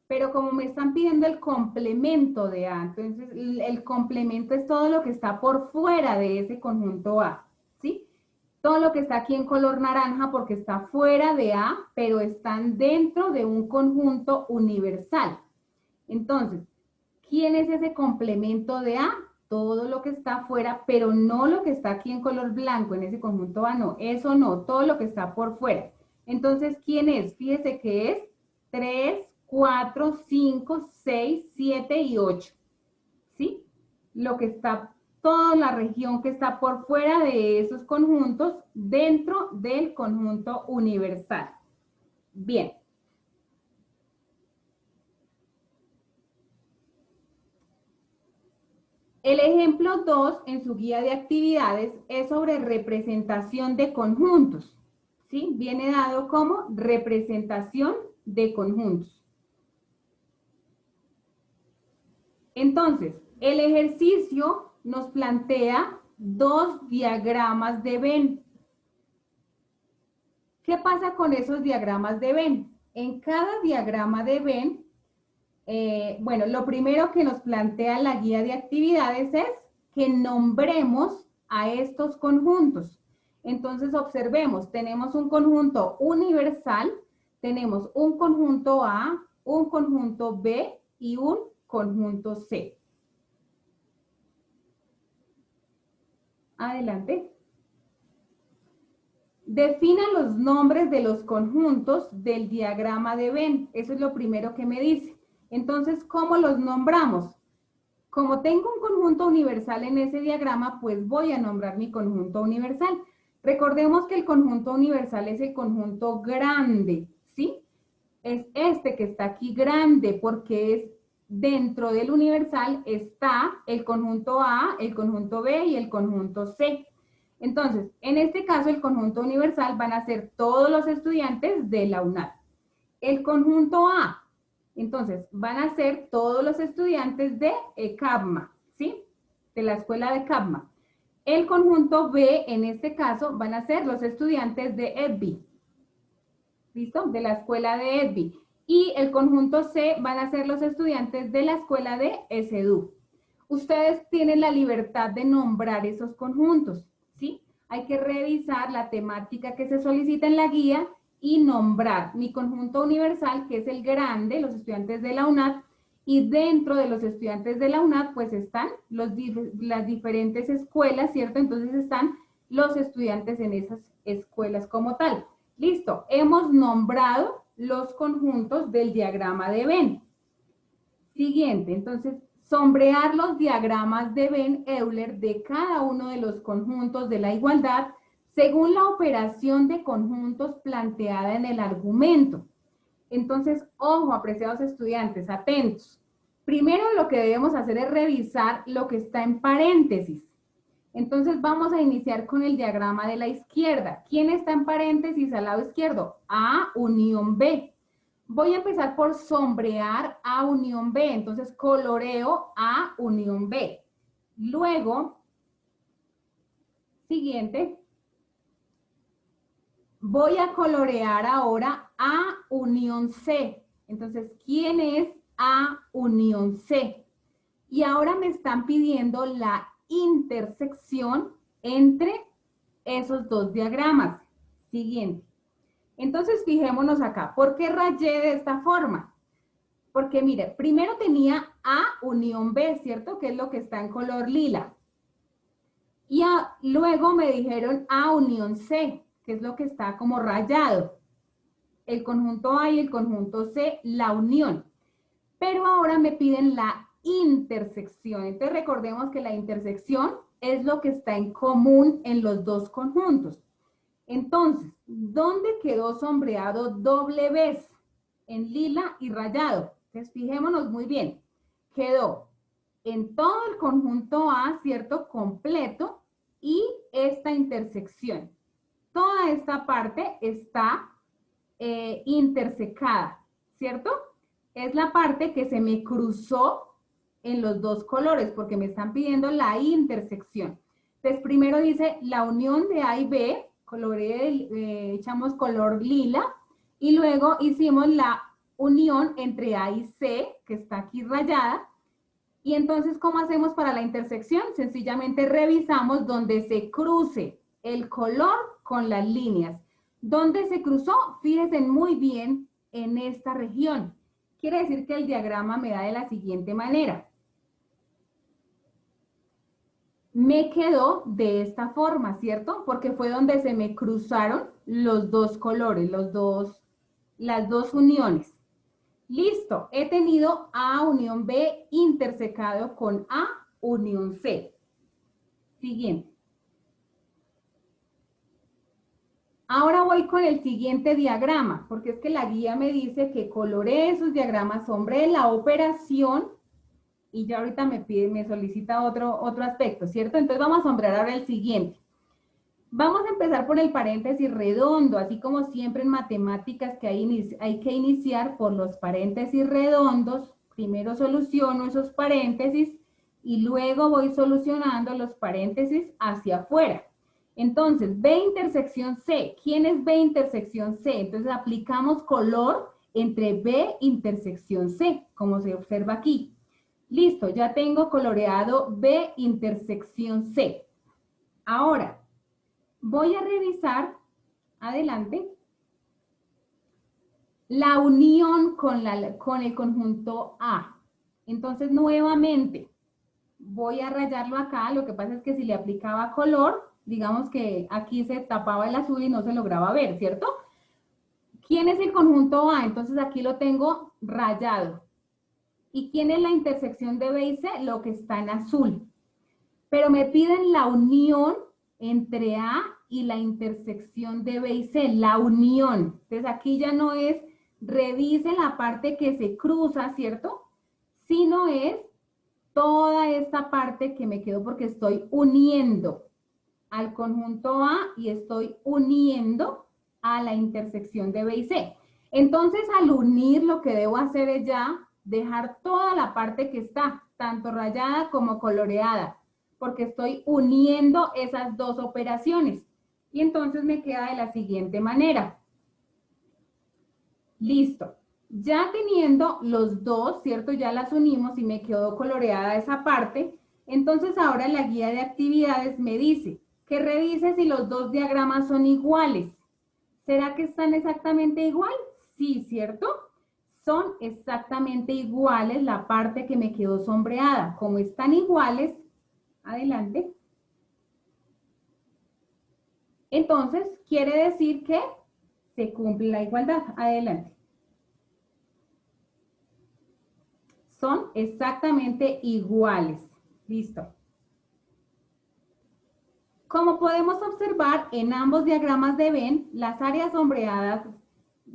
Pero como me están pidiendo el complemento de A, entonces el complemento es todo lo que está por fuera de ese conjunto A, ¿sí? Todo lo que está aquí en color naranja porque está fuera de A, pero están dentro de un conjunto universal. Entonces, ¿quién es ese complemento de A? Todo lo que está afuera, pero no lo que está aquí en color blanco, en ese conjunto A, no, eso no, todo lo que está por fuera. Entonces, ¿quién es? Fíjese que es 3, 4, 5, 6, 7 y 8, ¿sí? Lo que está, toda la región que está por fuera de esos conjuntos dentro del conjunto universal. Bien. El ejemplo 2 en su guía de actividades es sobre representación de conjuntos, ¿sí? Viene dado como representación de conjuntos. Entonces, el ejercicio nos plantea dos diagramas de Venn. ¿Qué pasa con esos diagramas de Venn? En cada diagrama de Venn, bueno, lo primero que nos plantea la guía de actividades es que nombremos a estos conjuntos. Entonces, observemos, tenemos un conjunto universal, tenemos un conjunto A, un conjunto B y un conjunto C. Adelante. Defina los nombres de los conjuntos del diagrama de Venn. Eso es lo primero que me dice. Entonces, ¿cómo los nombramos? Como tengo un conjunto universal en ese diagrama, pues voy a nombrar mi conjunto universal. Recordemos que el conjunto universal es el conjunto grande, ¿sí? Es este que está aquí grande porque es dentro del universal está el conjunto A, el conjunto B y el conjunto C. Entonces, en este caso, el conjunto universal van a ser todos los estudiantes de la UNAD. El conjunto A, entonces, van a ser todos los estudiantes de CABMA, ¿sí? De la escuela de CABMA. El conjunto B, en este caso, van a ser los estudiantes de EDBI, ¿listo? De la escuela de EDBI. Y el conjunto C van a ser los estudiantes de la escuela de SEDU. Ustedes tienen la libertad de nombrar esos conjuntos, ¿sí? Hay que revisar la temática que se solicita en la guía y nombrar mi conjunto universal, que es el grande, los estudiantes de la UNAD, y dentro de los estudiantes de la UNAD, pues están las diferentes escuelas, ¿cierto? Entonces están los estudiantes en esas escuelas como tal. Listo, hemos nombrado los conjuntos del diagrama de Venn. Siguiente, entonces, sombrear los diagramas de Venn-Euler de cada uno de los conjuntos de la igualdad según la operación de conjuntos planteada en el argumento. Entonces, ojo, apreciados estudiantes, atentos. Primero lo que debemos hacer es revisar lo que está en paréntesis. Entonces vamos a iniciar con el diagrama de la izquierda. ¿Quién está en paréntesis al lado izquierdo? A unión B. Voy a empezar por sombrear A unión B. Entonces coloreo A unión B. Luego, siguiente, voy a colorear ahora A unión C. Entonces, ¿quién es A unión C? Y ahora me están pidiendo la intersección entre esos dos diagramas. Siguiente. Entonces, fijémonos acá. ¿Por qué rayé de esta forma? Porque, mire, primero tenía A unión B, ¿cierto? Que es lo que está en color lila. Y luego me dijeron A unión C, que es lo que está como rayado. El conjunto A y el conjunto C, la unión. Pero ahora me piden la intersección. Entonces recordemos que la intersección es lo que está en común en los dos conjuntos. Entonces, ¿dónde quedó sombreado doble vez? En lila y rayado. Entonces, fijémonos muy bien. Quedó en todo el conjunto A, ¿cierto? Completo, y esta intersección. Toda esta parte está intersecada, ¿cierto? Es la parte que se me cruzó en los dos colores, porque me están pidiendo la intersección. Entonces, primero dice la unión de A y B, echamos color lila, y luego hicimos la unión entre A y C, que está aquí rayada. Y entonces, ¿cómo hacemos para la intersección? Sencillamente revisamos donde se cruce el color con las líneas. ¿Dónde se cruzó? Fíjense muy bien en esta región. Quiere decir que el diagrama me da de la siguiente manera. Me quedó de esta forma, ¿cierto? Porque fue donde se me cruzaron los dos colores, las dos uniones. Listo, he tenido A unión B intersecado con A unión C. Siguiente. Ahora voy con el siguiente diagrama, porque es que la guía me dice que coloree esos diagramas sobre la operación y ya ahorita me solicita otro aspecto, ¿cierto? Entonces vamos a sombrear ahora el siguiente. Vamos a empezar por el paréntesis redondo, así como siempre en matemáticas que hay que iniciar por los paréntesis redondos. Primero soluciono esos paréntesis y luego voy solucionando los paréntesis hacia afuera. Entonces, B intersección C. ¿Quién es B intersección C? Entonces aplicamos color entre B intersección C, como se observa aquí. Listo, ya tengo coloreado B intersección C. Ahora, voy a revisar, adelante, la unión con el conjunto A. Entonces, nuevamente, voy a rayarlo acá. Lo que pasa es que si le aplicaba color, digamos que aquí se tapaba el azul y no se lograba ver, ¿cierto? ¿Quién es el conjunto A? Entonces, aquí lo tengo rayado. ¿Y quién es la intersección de B y C? Lo que está en azul. Pero me piden la unión entre A y la intersección de B y C, la unión. Entonces aquí ya no es revise la parte que se cruza, ¿cierto? Sino es toda esta parte que me quedó porque estoy uniendo al conjunto A y estoy uniendo a la intersección de B y C. Entonces al unir lo que debo hacer es ya dejar toda la parte que está, tanto rayada como coloreada, porque estoy uniendo esas dos operaciones. Y entonces me queda de la siguiente manera. Listo. Ya teniendo los dos, ¿cierto? Ya las unimos y me quedó coloreada esa parte. Entonces ahora la guía de actividades me dice que revise si los dos diagramas son iguales. ¿Será que están exactamente igual? Sí, ¿cierto? Son exactamente iguales la parte que me quedó sombreada. Como están iguales, adelante. Entonces, quiere decir que se cumple la igualdad. Adelante. Son exactamente iguales. Listo. Como podemos observar en ambos diagramas de Venn, las áreas sombreadas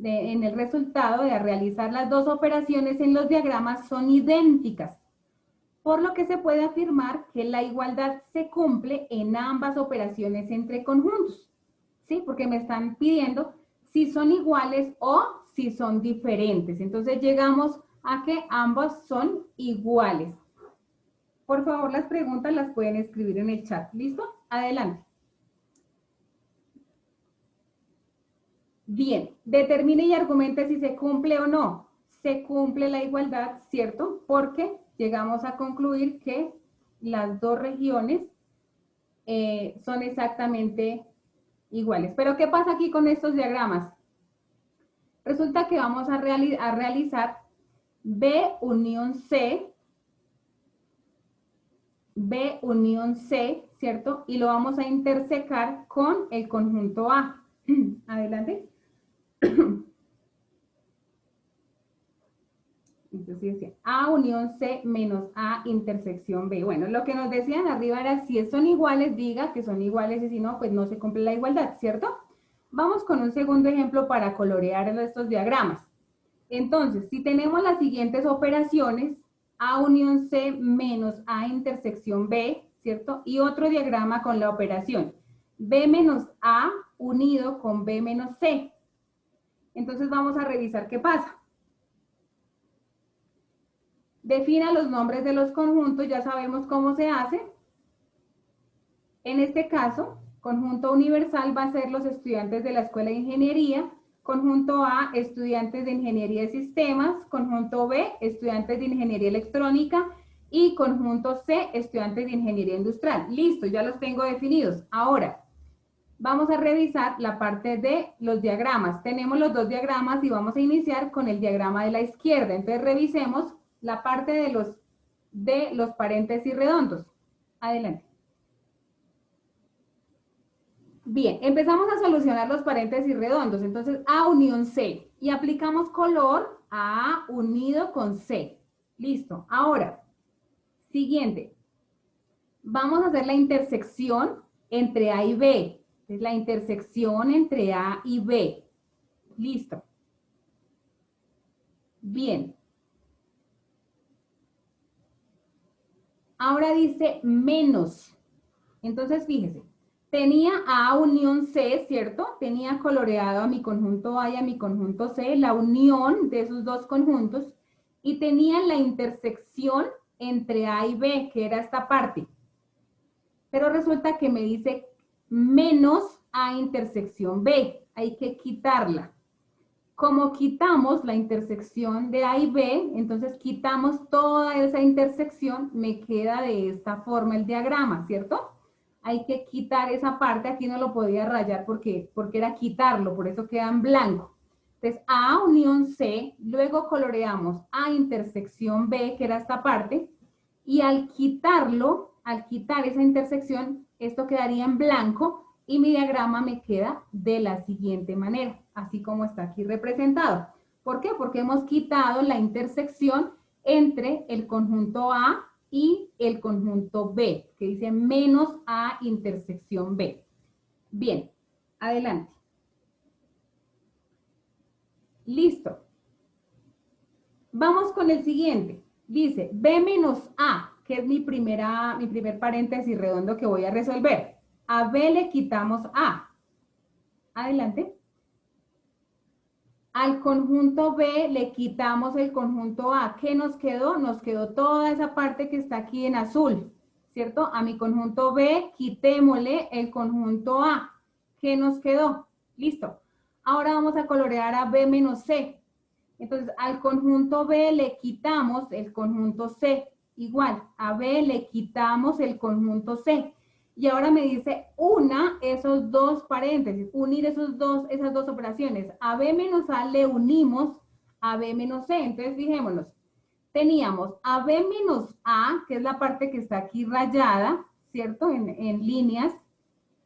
en el resultado de realizar las dos operaciones en los diagramas son idénticas, por lo que se puede afirmar que la igualdad se cumple en ambas operaciones entre conjuntos. ¿Sí? Porque me están pidiendo si son iguales o si son diferentes. Entonces llegamos a que ambos son iguales. Por favor, las preguntas las pueden escribir en el chat. ¿Listo? Adelante. Bien, determine y argumente si se cumple o no. Se cumple la igualdad, ¿cierto? Porque llegamos a concluir que las dos regiones son exactamente iguales. Pero ¿qué pasa aquí con estos diagramas? Resulta que vamos a realizar B unión C, ¿cierto? Y lo vamos a intersecar con el conjunto A. Adelante. Entonces decía A unión C menos A intersección B. Bueno, lo que nos decían arriba era si son iguales, diga que son iguales y si no, pues no se cumple la igualdad, ¿cierto? Vamos con un segundo ejemplo para colorear estos diagramas. Entonces, si tenemos las siguientes operaciones, A unión C menos A intersección B, ¿cierto? Y otro diagrama con la operación B menos A unido con B menos C. Entonces vamos a revisar qué pasa. Defina los nombres de los conjuntos, ya sabemos cómo se hace. En este caso, conjunto universal va a ser los estudiantes de la Escuela de Ingeniería, conjunto A, estudiantes de Ingeniería de Sistemas, conjunto B, estudiantes de Ingeniería Electrónica y conjunto C, estudiantes de Ingeniería Industrial. Listo, ya los tengo definidos. Ahora, vamos a revisar la parte de los diagramas. Tenemos los dos diagramas y vamos a iniciar con el diagrama de la izquierda. Entonces, revisemos la parte de los paréntesis redondos. Adelante. Bien, empezamos a solucionar los paréntesis redondos. Entonces, A unión C. Y aplicamos color a A unido con C. Listo. Ahora, siguiente. Vamos a hacer la intersección entre A y B. Es la intersección entre A y B. Listo. Bien. Ahora dice menos. Entonces, fíjese. Tenía A unión C, ¿cierto? Tenía coloreado a mi conjunto A y a mi conjunto C, la unión de esos dos conjuntos, y tenía la intersección entre A y B, que era esta parte. Pero resulta que me dice menos A intersección B. Hay que quitarla. Como quitamos la intersección de A y B, entonces quitamos toda esa intersección, me queda de esta forma el diagrama, ¿cierto? Hay que quitar esa parte, aquí no lo podía rayar porque era quitarlo, por eso queda en blanco. Entonces, A unión C, luego coloreamos A intersección B, que era esta parte, y al quitarlo, al quitar esa intersección, esto quedaría en blanco y mi diagrama me queda de la siguiente manera, así como está aquí representado. ¿Por qué? Porque hemos quitado la intersección entre el conjunto A y el conjunto B, que dice menos A intersección B. Bien, adelante. Listo. Vamos con el siguiente. Dice B menos A, que es mi primer paréntesis redondo que voy a resolver. A B le quitamos A. Adelante. Al conjunto B le quitamos el conjunto A. ¿Qué nos quedó? Nos quedó toda esa parte que está aquí en azul, ¿cierto? A mi conjunto B quitémosle el conjunto A. ¿Qué nos quedó? Listo. Ahora vamos a colorear a B menos C. Entonces, al conjunto B le quitamos el conjunto C. Igual, a B le quitamos el conjunto C. Y ahora me dice esos dos paréntesis, unir esas dos operaciones. A B menos A le unimos a B menos C. Entonces, fijémonos. Teníamos a B menos A, que es la parte que está aquí rayada, ¿cierto? En líneas.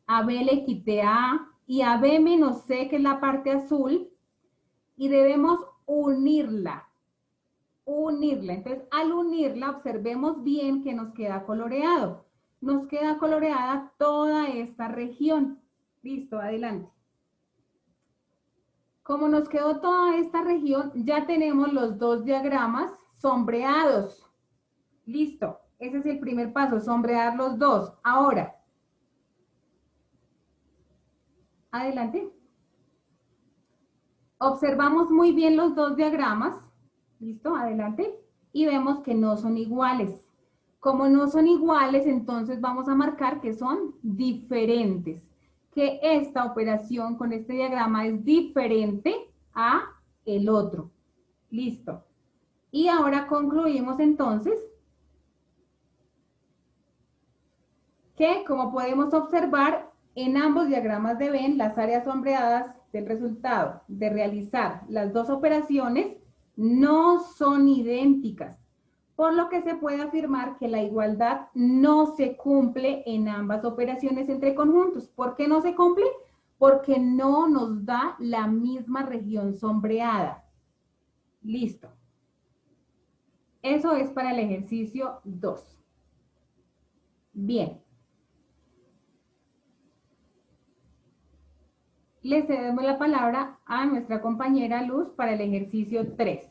A B le quité A. Y a B menos C, que es la parte azul. Y debemos unirla. Entonces, al unirla, observemos bien que nos queda coloreado. Nos queda coloreada toda esta región. Listo, adelante. Como nos quedó toda esta región, ya tenemos los dos diagramas sombreados. Listo, ese es el primer paso, sombrear los dos. Ahora, adelante. Observamos muy bien los dos diagramas. Listo, adelante. Y vemos que no son iguales. Como no son iguales, entonces vamos a marcar que son diferentes. Que esta operación con este diagrama es diferente a el otro. Listo. Y ahora concluimos entonces que, como podemos observar, en ambos diagramas de Venn, las áreas sombreadas del resultado de realizar las dos operaciones no son idénticas, por lo que se puede afirmar que la igualdad no se cumple en ambas operaciones entre conjuntos. ¿Por qué no se cumple? Porque no nos da la misma región sombreada. Listo. Eso es para el ejercicio 2. Bien. Le cedemos la palabra a nuestra compañera Luz para el ejercicio 3.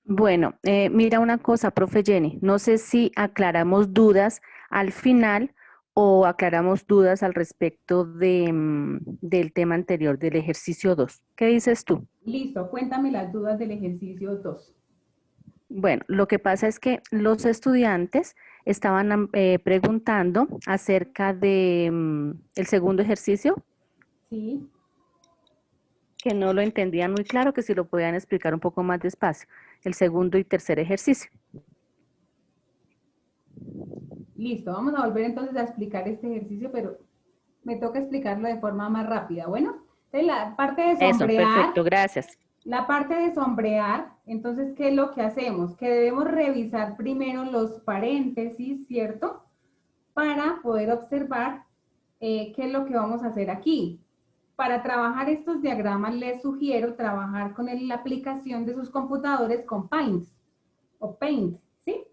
Bueno, mira una cosa, profe Jenny, no sé si aclaramos dudas al final o aclaramos dudas al respecto del tema anterior, del ejercicio 2. ¿Qué dices tú? Listo, cuéntame las dudas del ejercicio 2. Bueno, lo que pasa es que los estudiantes estaban preguntando acerca de el segundo ejercicio, Sí, que no lo entendían muy claro, que si lo podían explicar un poco más despacio, el segundo y tercer ejercicio. listo. Vamos a volver entonces a explicar este ejercicio, pero me toca explicarlo de forma más rápida. Bueno, entonces la parte de Eso, sombrear, perfecto, gracias. entonces, ¿qué es lo que hacemos? Que debemos revisar primero los paréntesis, ¿cierto? Para poder observar qué es lo que vamos a hacer aquí. Para trabajar estos diagramas, les sugiero trabajar con la aplicación de sus computadores con Paint o Paint, ¿sí?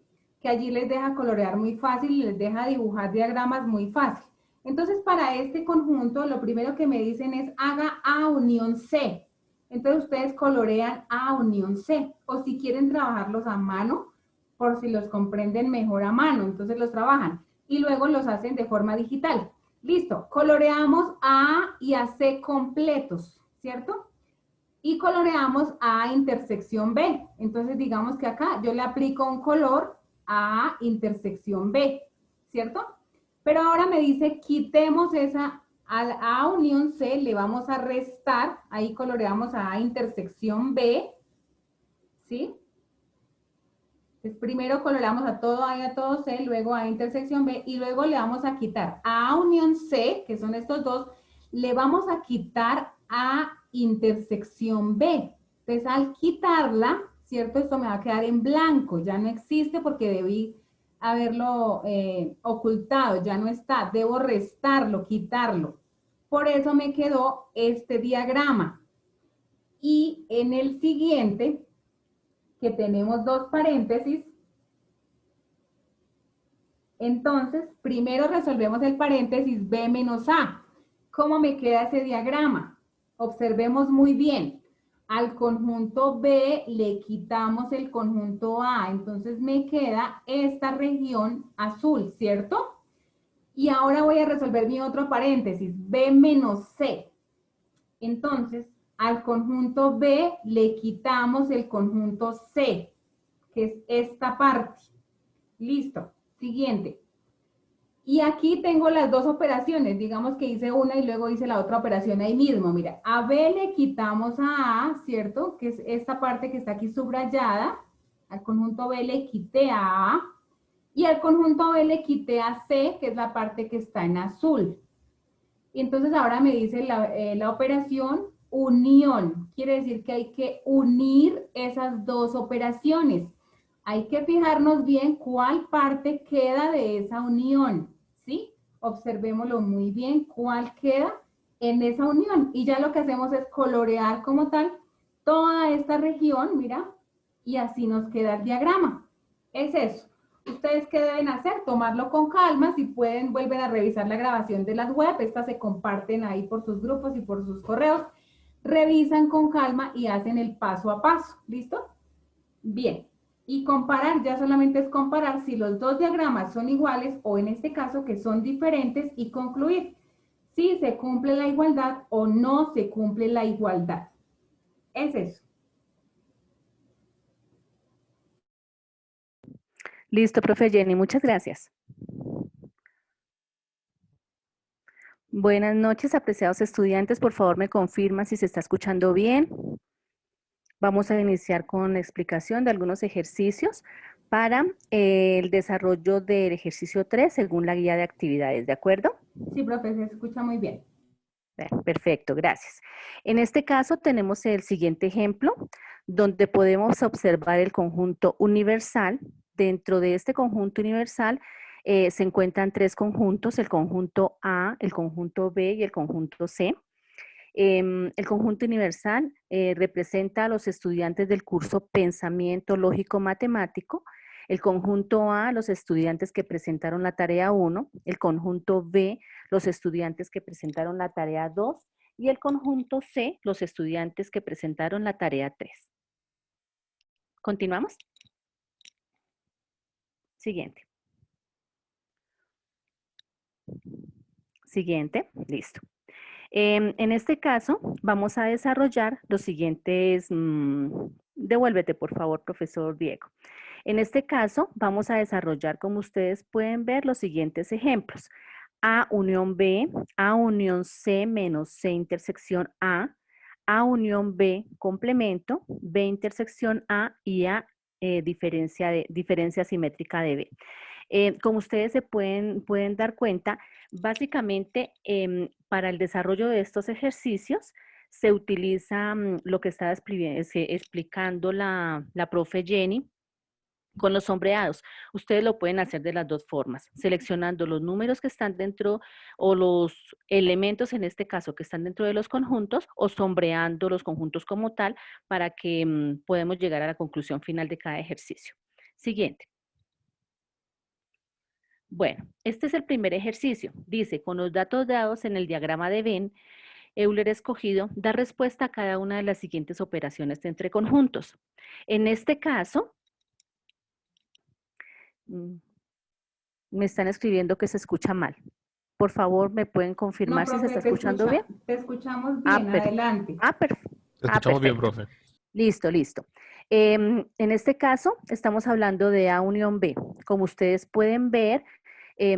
Que allí les deja colorear muy fácil y les deja dibujar diagramas muy fácil. Entonces, para este conjunto, lo primero que me dicen es haga A unión C. Entonces, ustedes colorean A unión C. O si quieren trabajarlos a mano, por si los comprenden mejor a mano, entonces los trabajan. Y luego los hacen de forma digital. Listo, coloreamos A y a C completos, ¿cierto? Y coloreamos A intersección B. Entonces, digamos que acá yo le aplico un color a intersección B, ¿cierto? Pero ahora me dice, quitemos esa, A unión C le vamos a restar, ahí coloreamos a intersección B, ¿sí? Entonces, primero coloreamos a todo A y a todo C, luego a intersección B, y luego le vamos a quitar a unión C, que son estos dos, le vamos a quitar a intersección B. Entonces, al quitarla, ¿cierto? Esto me va a quedar en blanco, ya no existe porque debí haberlo ocultado, ya no está, debo restarlo, quitarlo. Por eso me quedó este diagrama. Y en el siguiente, que tenemos dos paréntesis, entonces primero resolvemos el paréntesis B menos A. ¿Cómo me queda ese diagrama? Observemos muy bien. Al conjunto B le quitamos el conjunto A, entonces me queda esta región azul, ¿cierto? Y ahora voy a resolver mi otro paréntesis, B menos C. Entonces, al conjunto B le quitamos el conjunto C, que es esta parte. Listo. Siguiente. Y aquí tengo las dos operaciones. Digamos que hice una y luego hice la otra operación ahí mismo. Mira, a B le quitamos a A, ¿cierto? Que es esta parte que está aquí subrayada. Al conjunto B le quité a A. Y al conjunto B le quité a C, que es la parte que está en azul. Y entonces ahora me dice la operación unión. Quiere decir que hay que unir esas dos operaciones. Hay que fijarnos bien cuál parte queda de esa unión, ¿sí? Observémoslo muy bien, cuál queda en esa unión. Y ya lo que hacemos es colorear como tal toda esta región, mira, y así nos queda el diagrama. Es eso. ¿Ustedes qué deben hacer? Tomarlo con calma. Si pueden, vuelven a revisar la grabación de las web. Estas se comparten ahí por sus grupos y por sus correos. Revisan con calma y hacen el paso a paso. ¿Listo? Bien. Y comparar, ya solamente es comparar si los dos diagramas son iguales o en este caso que son diferentes y concluir si se cumple la igualdad o no se cumple la igualdad. Es eso. Listo, profe Jenny, muchas gracias. Buenas noches, apreciados estudiantes. Por favor, me confirma si se está escuchando bien. Vamos a iniciar con la explicación de algunos ejercicios para el desarrollo del ejercicio 3 según la guía de actividades, ¿de acuerdo? Sí, profe, se escucha muy bien. Perfecto, gracias. En este caso tenemos el siguiente ejemplo, donde podemos observar el conjunto universal. Dentro de este conjunto universal se encuentran tres conjuntos, el conjunto A, el conjunto B y el conjunto C. El conjunto universal representa a los estudiantes del curso Pensamiento Lógico Matemático. El conjunto A, los estudiantes que presentaron la tarea 1. El conjunto B, los estudiantes que presentaron la tarea 2. Y el conjunto C, los estudiantes que presentaron la tarea 3. ¿Continuamos? Siguiente. Siguiente, listo. En este caso, vamos a desarrollar los siguientes, devuélvete por favor, profesor Diego. En este caso, vamos a desarrollar, como ustedes pueden ver, los siguientes ejemplos. A unión B, A unión C menos C intersección A unión B complemento, B intersección A y A diferencia simétrica de B. Como ustedes se pueden dar cuenta, básicamente para el desarrollo de estos ejercicios se utiliza lo que estaba explicando la profe Jenny con los sombreados. Ustedes lo pueden hacer de las dos formas, seleccionando los números que están dentro o los elementos en este caso que están dentro de los conjuntos o sombreando los conjuntos como tal para que podamos llegar a la conclusión final de cada ejercicio. Siguiente. Bueno, este es el primer ejercicio. Dice, con los datos dados en el diagrama de Venn, Euler escogido da respuesta a cada una de las siguientes operaciones entre conjuntos. En este caso, me están escribiendo que se escucha mal. Por favor, ¿me pueden confirmar si se está escuchando bien? Te escuchamos bien, adelante. Te escuchamos bien, profe. Listo, listo. En este caso, estamos hablando de A unión B. Como ustedes pueden ver,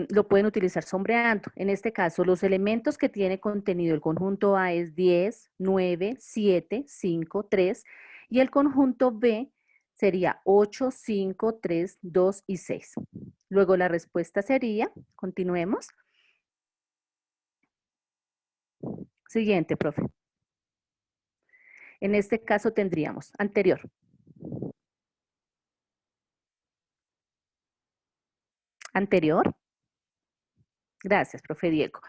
lo pueden utilizar sombreando. En este caso, los elementos que tiene contenido el conjunto A es 10, 9, 7, 5, 3 y el conjunto B sería 8, 5, 3, 2 y 6. Luego la respuesta sería, continuemos. Siguiente, profe. En este caso tendríamos anterior. Anterior. Gracias, profe Diego.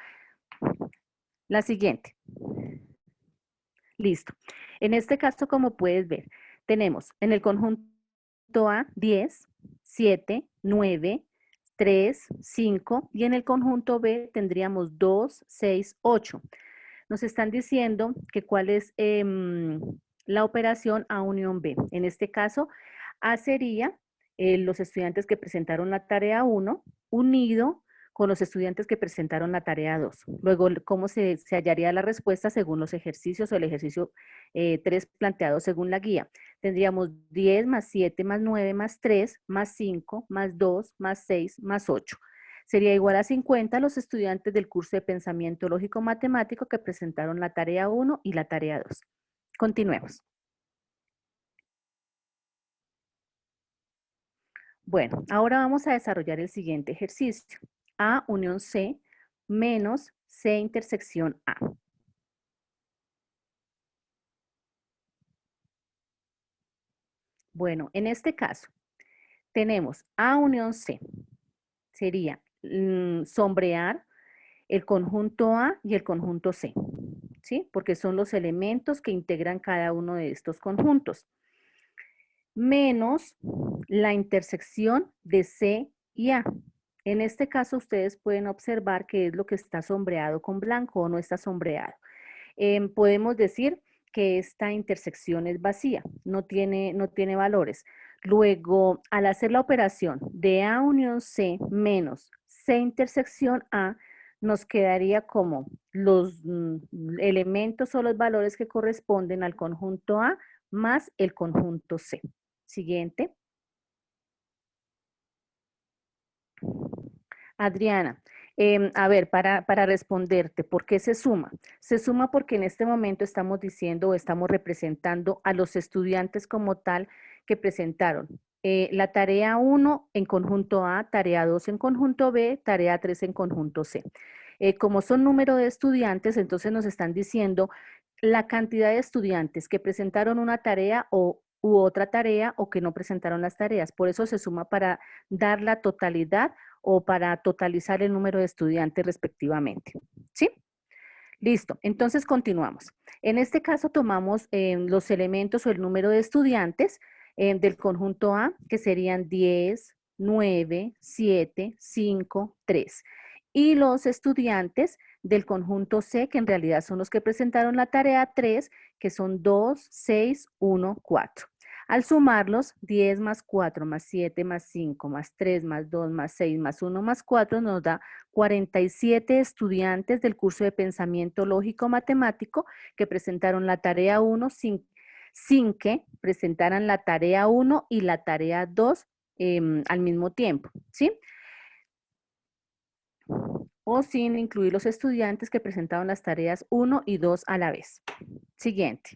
La siguiente. Listo. En este caso, como puedes ver, tenemos en el conjunto A 10, 7, 9, 3, 5 y en el conjunto B tendríamos 2, 6, 8. Nos están diciendo que cuál es la operación A unión B. En este caso, A sería los estudiantes que presentaron la tarea 1 unido con los estudiantes que presentaron la tarea 2. Luego, ¿cómo se hallaría la respuesta según los ejercicios o el ejercicio 3 planteado según la guía? Tendríamos 10 más 7 más 9 más 3 más 5 más 2 más 6 más 8. Sería igual a 50 los estudiantes del curso de Pensamiento Lógico Matemático que presentaron la tarea 1 y la tarea 2. Continuemos. Bueno, ahora vamos a desarrollar el siguiente ejercicio. A unión C menos C intersección A. Bueno, en este caso, tenemos A unión C. Sería sombrear el conjunto A y el conjunto C, ¿sí? Porque son los elementos que integran cada uno de estos conjuntos. Menos la intersección de C y A. En este caso, ustedes pueden observar qué es lo que está sombreado con blanco o no está sombreado. Podemos decir que esta intersección es vacía, no tiene valores. Luego, al hacer la operación de A unión C menos C intersección A, nos quedaría como los elementos o los valores que corresponden al conjunto A más el conjunto C. Siguiente. Adriana, a ver, para responderte, ¿por qué se suma? Se suma porque en este momento estamos diciendo o estamos representando a los estudiantes como tal que presentaron la tarea 1 en conjunto A, tarea 2 en conjunto B, tarea 3 en conjunto C. Como son número de estudiantes, entonces nos están diciendo la cantidad de estudiantes que presentaron una tarea u otra tarea o que no presentaron las tareas. Por eso se suma para dar la totalidad o para totalizar el número de estudiantes respectivamente. ¿Sí? Listo, entonces continuamos. En este caso tomamos los elementos o el número de estudiantes del conjunto A, que serían 10, 9, 7, 5, 3. Y los estudiantes del conjunto C, que en realidad son los que presentaron la tarea 3, que son 2, 6, 1, 4. Al sumarlos, 10 más 4 más 7 más 5 más 3 más 2 más 6 más 1 más 4 nos da 47 estudiantes del curso de pensamiento lógico matemático que presentaron la tarea 1 sin que presentaran la tarea 1 y la tarea 2 al mismo tiempo, ¿sí? O sin incluir los estudiantes que presentaron las tareas 1 y 2 a la vez. Siguiente.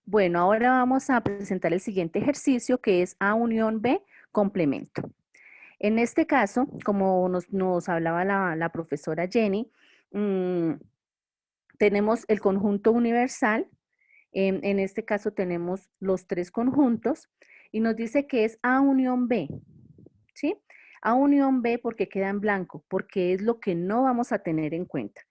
Bueno, ahora vamos a presentar el siguiente ejercicio que es A unión B, complemento. En este caso, como nos hablaba la profesora Jenny, tenemos el conjunto universal. En este caso tenemos los tres conjuntos y nos dice que es A unión B, ¿sí? A unión B porque queda en blanco, porque es lo que no vamos a tener en cuenta.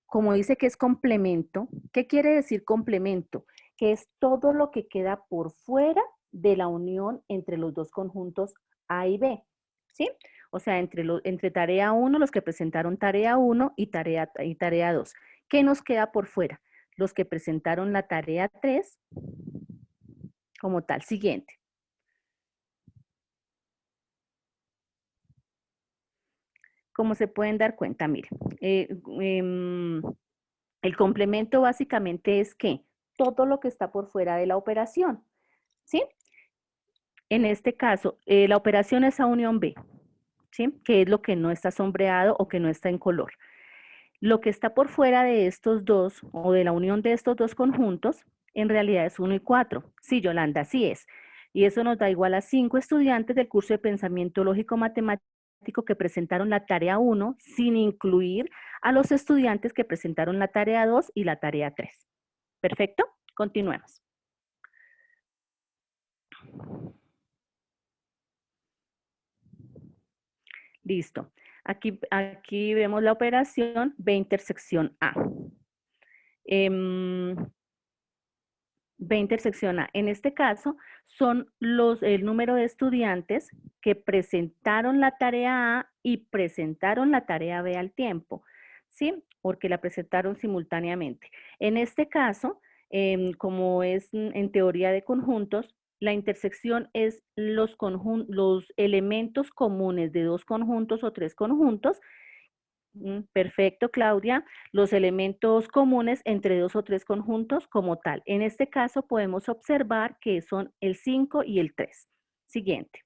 Como dice que es complemento, ¿qué quiere decir complemento? Que es todo lo que queda por fuera de la unión entre los dos conjuntos A y B, ¿sí? O sea, entre tarea 1, los que presentaron tarea 1 y tarea 2. ¿Qué nos queda por fuera? Los que presentaron la tarea 3 como tal. Siguiente. Como se pueden dar cuenta, miren, el complemento básicamente es que todo lo que está por fuera de la operación, ¿sí? En este caso, la operación es A unión B, ¿sí? Que es lo que no está sombreado o que no está en color. Lo que está por fuera de estos dos o de la unión de estos dos conjuntos, en realidad es 1 y 4. Sí, Yolanda, así es. Y eso nos da igual a 5 estudiantes del curso de pensamiento lógico matemático que presentaron la tarea 1 sin incluir a los estudiantes que presentaron la tarea 2 y la tarea 3. ¿Perfecto? Continuemos. Listo. Aquí vemos la operación B intersección A. B intersección A. En este caso, son el número de estudiantes que presentaron la tarea A y presentaron la tarea B al tiempo, ¿sí? Porque la presentaron simultáneamente. En este caso, como es en teoría de conjuntos, la intersección es los elementos comunes de dos conjuntos o tres conjuntos. Perfecto, Claudia. Los elementos comunes entre dos o tres conjuntos como tal. En este caso podemos observar que son el 5 y el 3. Siguiente.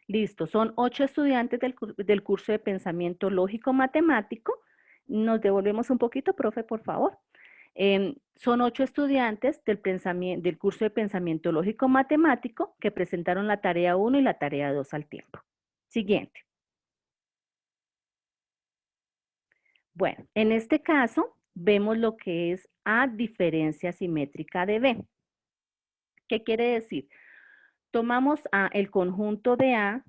Listo, son 8 estudiantes del curso de pensamiento lógico matemático. Nos devolvemos un poquito, profe, por favor. Son 8 estudiantes del curso de pensamiento lógico matemático que presentaron la tarea 1 y la tarea 2 al tiempo. Siguiente. Bueno, en este caso vemos lo que es A diferencia simétrica de B. ¿Qué quiere decir? Tomamos el conjunto de A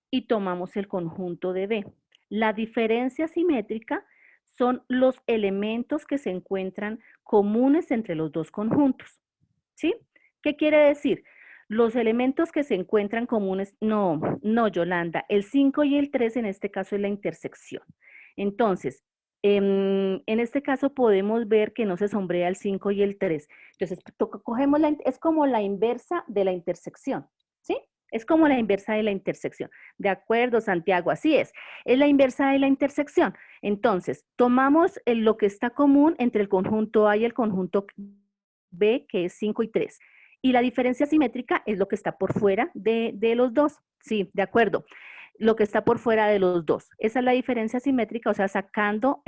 y tomamos el conjunto de B. La diferencia simétrica son los elementos que se encuentran comunes entre los dos conjuntos, ¿sí? ¿Qué quiere decir? Los elementos que se encuentran comunes, no, Yolanda, el 5 y el 3 en este caso es la intersección. Entonces, en este caso podemos ver que no se sombrea el 5 y el 3. Entonces, cogemos es como la inversa de la intersección, ¿sí? Es como la inversa de la intersección. De acuerdo, Santiago, así es la inversa de la intersección. Entonces, tomamos lo que está común entre el conjunto A y el conjunto B, que es 5 y 3. Y la diferencia simétrica es lo que está por fuera de los dos. Sí, de acuerdo. Lo que está por fuera de los dos. Esa es la diferencia simétrica, o sea, sacando,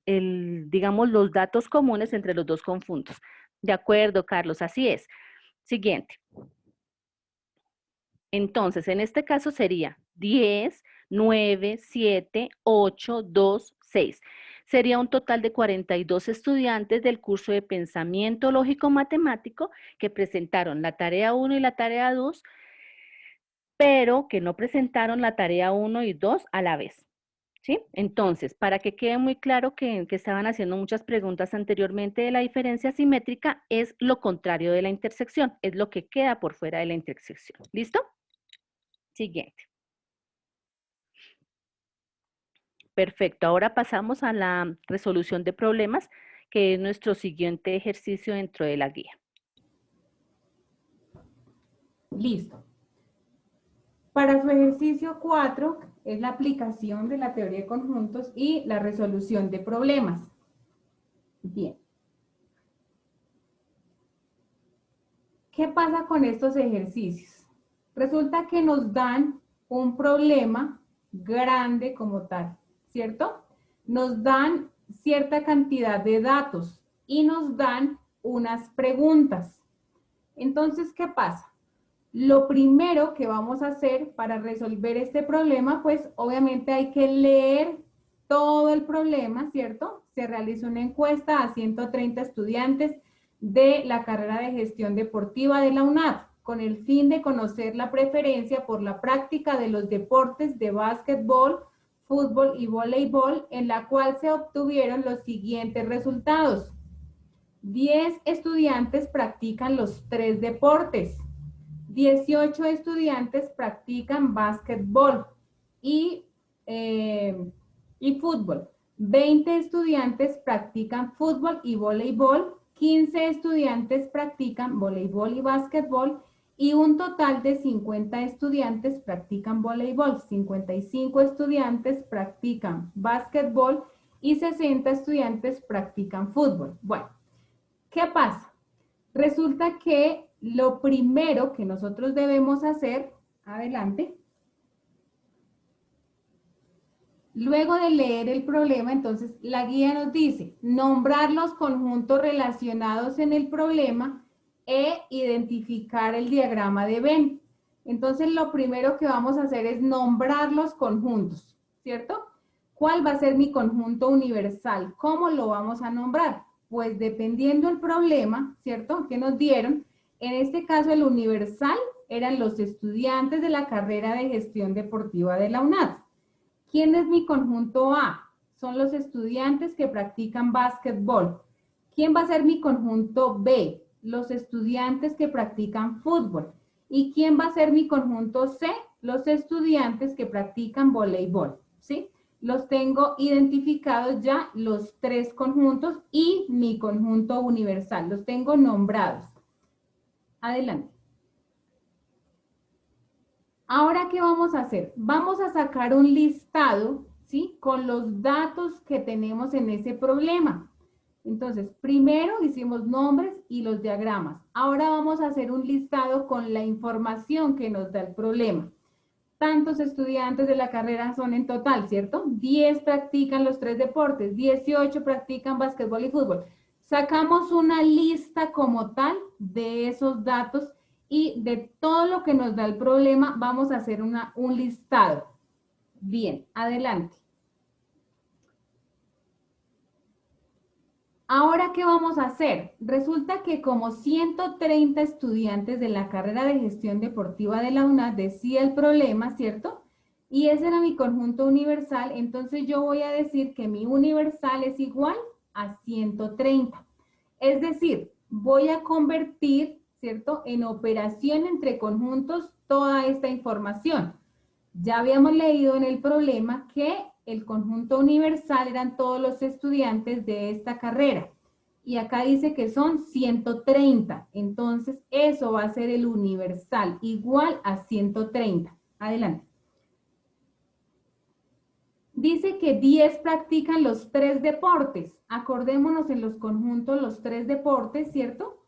digamos, los datos comunes entre los dos conjuntos. De acuerdo, Carlos, así es. Siguiente. Entonces, en este caso sería 10, 9, 7, 8, 2, 6. sería un total de 42 estudiantes del curso de Pensamiento Lógico Matemático que presentaron la tarea 1 y la tarea 2, pero que no presentaron la tarea 1 y 2 a la vez. ¿Sí? Entonces, para que quede muy claro que estaban haciendo muchas preguntas anteriormente de la diferencia simétrica, es lo contrario de la intersección, es lo que queda por fuera de la intersección. ¿Listo? Siguiente. Perfecto, ahora pasamos a la resolución de problemas, que es nuestro siguiente ejercicio dentro de la guía. Listo. Para su ejercicio 4 es la aplicación de la teoría de conjuntos y la resolución de problemas. Bien. ¿Qué pasa con estos ejercicios? Resulta que nos dan un problema grande como tal, ¿cierto? Nos dan cierta cantidad de datos y nos dan unas preguntas. Entonces, ¿qué pasa? Lo primero que vamos a hacer para resolver este problema, pues obviamente hay que leer todo el problema, ¿cierto? Se realizó una encuesta a 130 estudiantes de la carrera de gestión deportiva de la UNAD, con el fin de conocer la preferencia por la práctica de los deportes de básquetbol, fútbol y voleibol, en la cual se obtuvieron los siguientes resultados. 10 estudiantes practican los 3 deportes. 18 estudiantes practican básquetbol y fútbol. 20 estudiantes practican fútbol y voleibol. 15 estudiantes practican voleibol y básquetbol. Y un total de 50 estudiantes practican voleibol. 55 estudiantes practican básquetbol y 60 estudiantes practican fútbol. Bueno, ¿qué pasa? Resulta que lo primero que nosotros debemos hacer, adelante, luego de leer el problema, entonces la guía nos dice, nombrar los conjuntos relacionados en el problema e identificar el diagrama de Venn. Entonces lo primero que vamos a hacer es nombrar los conjuntos, ¿cierto? ¿Cuál va a ser mi conjunto universal? ¿Cómo lo vamos a nombrar? Pues dependiendo del problema, ¿cierto? Que nos dieron, en este caso el universal eran los estudiantes de la carrera de gestión deportiva de la UNAD. ¿Quién es mi conjunto A? Son los estudiantes que practican básquetbol. ¿Quién va a ser mi conjunto B? Los estudiantes que practican fútbol. ¿Y quién va a ser mi conjunto C? Los estudiantes que practican voleibol, ¿sí? Los tengo identificados ya los 3 conjuntos y mi conjunto universal. Los tengo nombrados. Adelante. Ahora, ¿qué vamos a hacer? Vamos a sacar un listado, ¿sí? Con los datos que tenemos en ese problema. Entonces, primero hicimos nombres y los diagramas. Ahora vamos a hacer un listado con la información que nos da el problema. Tantos estudiantes de la carrera son en total, ¿cierto? 10 practican los 3 deportes, 18 practican básquetbol y fútbol. Sacamos una lista como tal de esos datos y de todo lo que nos da el problema vamos a hacer un listado. Bien, adelante. Ahora, ¿qué vamos a hacer? Resulta que como 130 estudiantes de la carrera de gestión deportiva de la UNAD decía el problema, ¿cierto? Y ese era mi conjunto universal, entonces yo voy a decir que mi universal es igual a 130. Es decir, voy a convertir, ¿cierto?, en operación entre conjuntos toda esta información. Ya habíamos leído en el problema que el conjunto universal eran todos los estudiantes de esta carrera. Y acá dice que son 130. Entonces, eso va a ser el universal, igual a 130. Adelante. Dice que 10 practican los 3 deportes. Acordémonos en los conjuntos los 3 deportes, ¿cierto?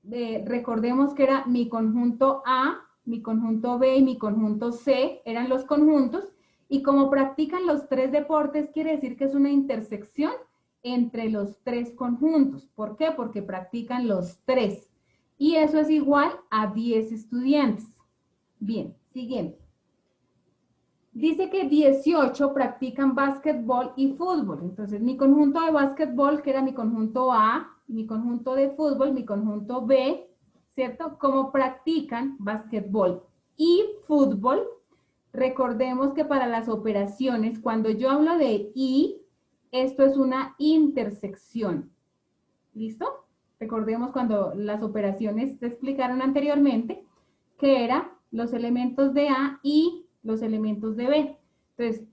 Recordemos que era mi conjunto A, mi conjunto B y mi conjunto C, eran los conjuntos. Y como practican los 3 deportes, quiere decir que es una intersección entre los 3 conjuntos. ¿Por qué? Porque practican los 3. Y eso es igual a 10 estudiantes. Bien, siguiente. Dice que 18 practican básquetbol y fútbol. Entonces, mi conjunto de básquetbol, que era mi conjunto A, mi conjunto de fútbol, mi conjunto B, ¿cierto? ¿Cómo practican básquetbol y fútbol? Recordemos que para las operaciones, cuando yo hablo de y, esto es una intersección. ¿Listo? Recordemos cuando las operaciones se explicaron anteriormente, que eran los elementos de A y los elementos de B. Entonces,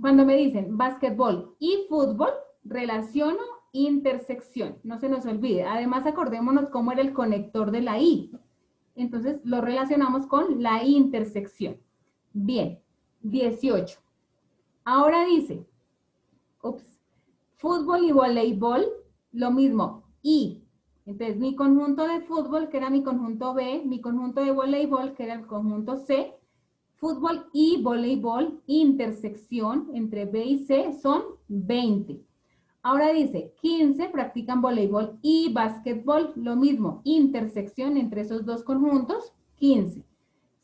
cuando me dicen básquetbol y fútbol, relaciono intersección. No se nos olvide. Además, acordémonos cómo era el conector de la I. Entonces, lo relacionamos con la intersección. Bien, 18. Ahora dice, fútbol y voleibol, lo mismo, y. Entonces, mi conjunto de fútbol, que era mi conjunto B, mi conjunto de voleibol, que era el conjunto C, fútbol y voleibol, intersección entre B y C, son 20. Ahora dice, 15 practican voleibol y básquetbol, lo mismo, intersección entre esos dos conjuntos, 15.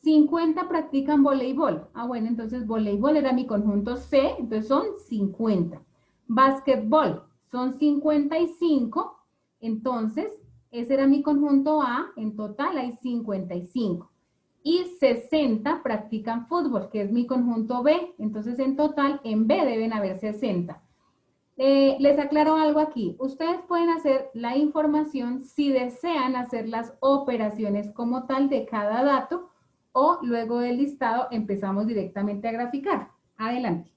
50 practican voleibol. Ah, bueno, entonces voleibol era mi conjunto C, entonces son 50. Básquetbol son 55, entonces ese era mi conjunto A, en total hay 55. Y 60 practican fútbol, que es mi conjunto B, entonces en total en B deben haber 60. Les aclaro algo aquí. Ustedes pueden hacer la información si desean hacer las operaciones como tal de cada dato o luego del listado empezamos directamente a graficar. Adelante.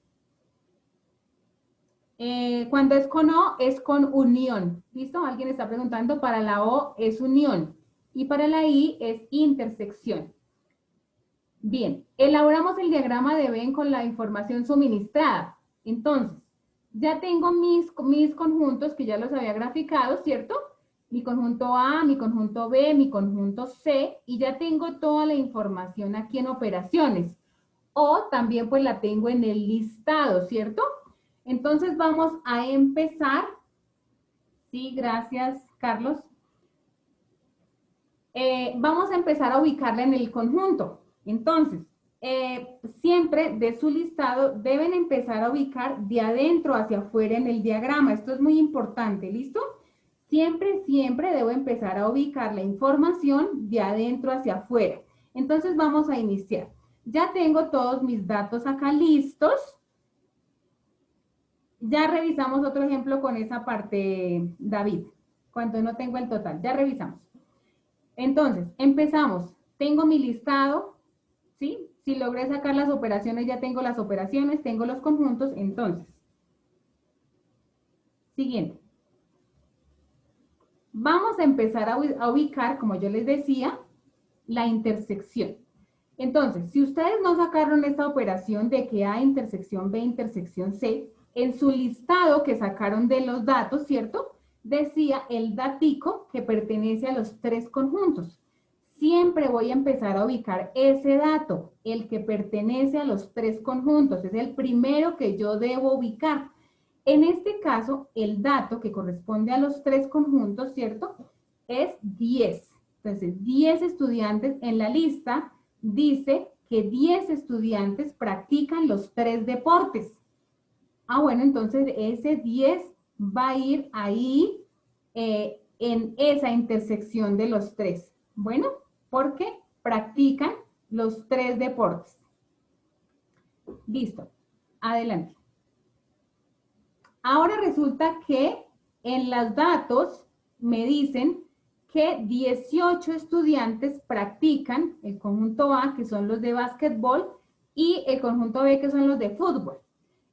Cuando es con O, es con unión. ¿Listo? Alguien está preguntando, para la O es unión y para la I es intersección. Bien, elaboramos el diagrama de Venn con la información suministrada. Entonces, ya tengo mis conjuntos que ya los había graficado, ¿cierto? Mi conjunto A, mi conjunto B, mi conjunto C, y ya tengo toda la información aquí en operaciones. O también pues la tengo en el listado, ¿cierto? Entonces vamos a empezar. Sí, gracias, Carlos. Vamos a empezar a ubicarla en el conjunto. Entonces, siempre de su listado deben empezar a ubicar de adentro hacia afuera en el diagrama. Esto es muy importante, ¿listo? Siempre, siempre debo empezar a ubicar la información de adentro hacia afuera. Entonces vamos a iniciar. Ya tengo todos mis datos acá listos. Ya revisamos otro ejemplo con esa parte, David, cuando no tengo el total. Ya revisamos. Entonces, empezamos. Tengo mi listado, ¿sí? Si logré sacar las operaciones, ya tengo las operaciones, tengo los conjuntos. Entonces, siguiente. Vamos a empezar a ubicar, como yo les decía, la intersección. Entonces, si ustedes no sacaron esta operación de que A intersección B intersección C, en su listado que sacaron de los datos, ¿cierto? Decía el datico que pertenece a los tres conjuntos. Siempre voy a empezar a ubicar ese dato, el que pertenece a los tres conjuntos. Es el primero que yo debo ubicar. En este caso, el dato que corresponde a los tres conjuntos, ¿cierto? Es 10. Entonces, 10 estudiantes en la lista dice que 10 estudiantes practican los tres deportes. Ah, bueno, entonces ese 10 va a ir ahí en esa intersección de los tres. Bueno, porque practican los tres deportes. Listo. Adelante. Ahora resulta que en los datos me dicen que 18 estudiantes practican el conjunto A, que son los de básquetbol, y el conjunto B, que son los de fútbol.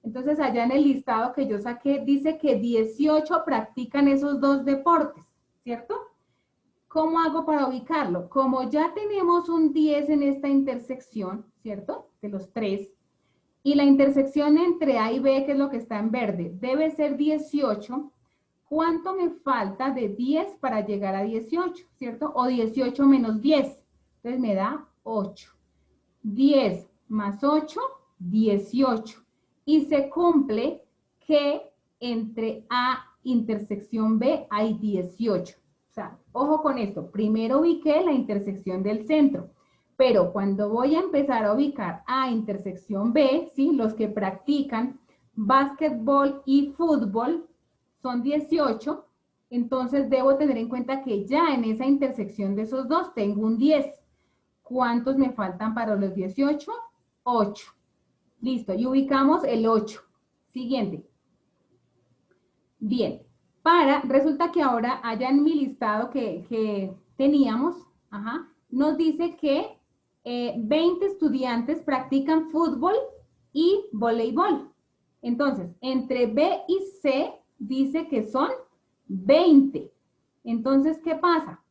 Entonces, allá en el listado que yo saqué, dice que 18 practican esos dos deportes, ¿cierto? ¿Cómo hago para ubicarlo? Como ya tenemos un 10 en esta intersección, ¿cierto? De los tres, y la intersección entre A y B, que es lo que está en verde, debe ser 18. ¿Cuánto me falta de 10 para llegar a 18, ¿cierto? O 18 menos 10. Entonces me da 8. 10 más 8, 18. Y se cumple que entre A intersección B hay 18. O sea, ojo con esto. Primero ubiqué la intersección del centro. Pero cuando voy a empezar a ubicar A intersección B, ¿sí? Los que practican básquetbol y fútbol son 18, entonces debo tener en cuenta que ya en esa intersección de esos dos tengo un 10. ¿Cuántos me faltan para los 18? 8. Listo, y ubicamos el 8. Siguiente. Bien, resulta que ahora allá en mi listado que teníamos, nos dice que 20 estudiantes practican fútbol y voleibol. Entonces, entre B y C dice que son 20. Entonces, ¿qué pasa?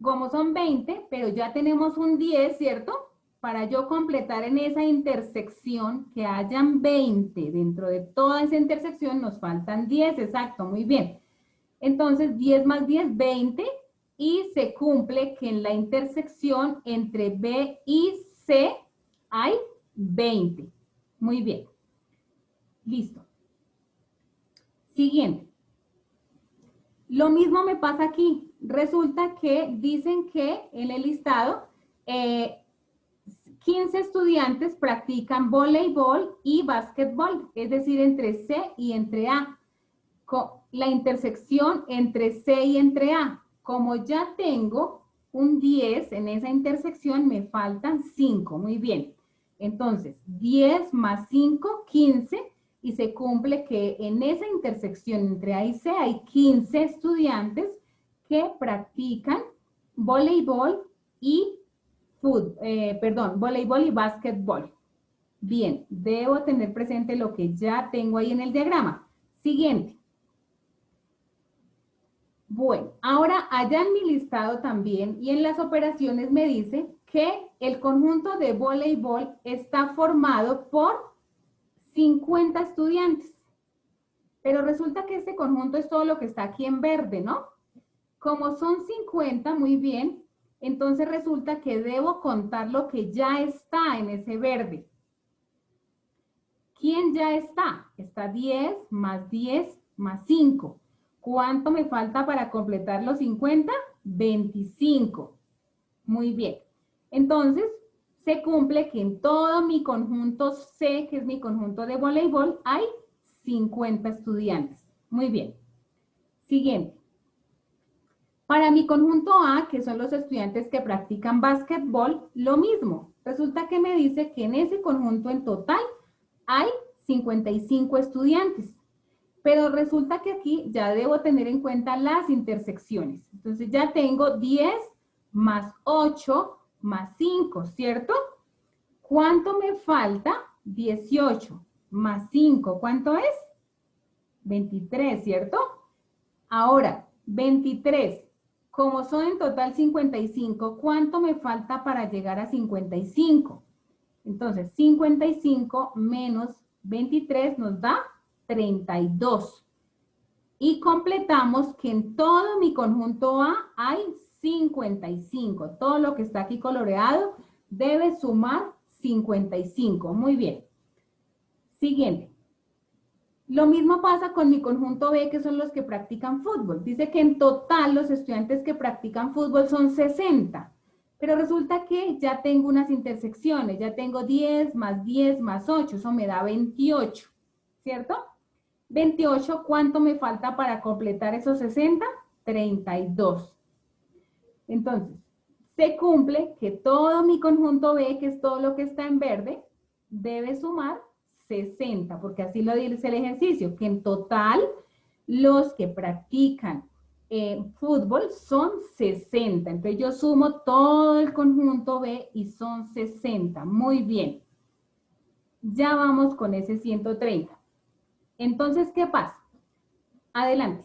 Como son 20, pero ya tenemos un 10, ¿cierto? Para yo completar en esa intersección que hayan 20. Dentro de toda esa intersección nos faltan 10, exacto, muy bien. Entonces, 10 más 10, 20. Y se cumple que en la intersección entre B y C hay 20. Muy bien. Listo. Siguiente. Lo mismo me pasa aquí. Resulta que dicen que en el listado 15 estudiantes practican voleibol y básquetbol, es decir, entre C y entre A. La intersección entre C y entre A. Como ya tengo un 10 en esa intersección, me faltan 5. Muy bien. Entonces, 10 más 5, 15. Y se cumple que en esa intersección entre A y C hay 15 estudiantes que practican voleibol y voleibol y básquetbol. Bien, debo tener presente lo que ya tengo ahí en el diagrama. Siguiente. Bueno, ahora allá en mi listado también y en las operaciones me dice que el conjunto de voleibol está formado por 50 estudiantes. Pero resulta que este conjunto es todo lo que está aquí en verde, ¿no? Como son 50, muy bien, entonces resulta que debo contar lo que ya está en ese verde. ¿Quién ya está? Está 10 más 10 más 5. ¿Cuánto me falta para completar los 50? 25. Muy bien. Entonces, se cumple que en todo mi conjunto C, que es mi conjunto de voleibol, hay 50 estudiantes. Muy bien. Siguiente. Para mi conjunto A, que son los estudiantes que practican básquetbol, lo mismo. Resulta que me dice que en ese conjunto en total hay 55 estudiantes. Pero resulta que aquí ya debo tener en cuenta las intersecciones. Entonces ya tengo 10 más 8 más 5, ¿cierto? ¿Cuánto me falta? 18 más 5, ¿cuánto es? 23, ¿cierto? Ahora, 23, como son en total 55, ¿cuánto me falta para llegar a 55? Entonces, 55 menos 23 nos da 32. Y completamos que en todo mi conjunto A hay 55. Todo lo que está aquí coloreado debe sumar 55. Muy bien. Siguiente. Lo mismo pasa con mi conjunto B, que son los que practican fútbol. Dice que en total los estudiantes que practican fútbol son 60. Pero resulta que ya tengo unas intersecciones. Ya tengo 10 más 10 más 8. Eso me da 28. ¿Cierto? 28, ¿cuánto me falta para completar esos 60? 32. Entonces, se cumple que todo mi conjunto B, que es todo lo que está en verde, debe sumar 60, porque así lo dice el ejercicio, que en total los que practican fútbol son 60. Entonces yo sumo todo el conjunto B y son 60. Muy bien. Ya vamos con ese 130. Entonces, ¿qué pasa? Adelante.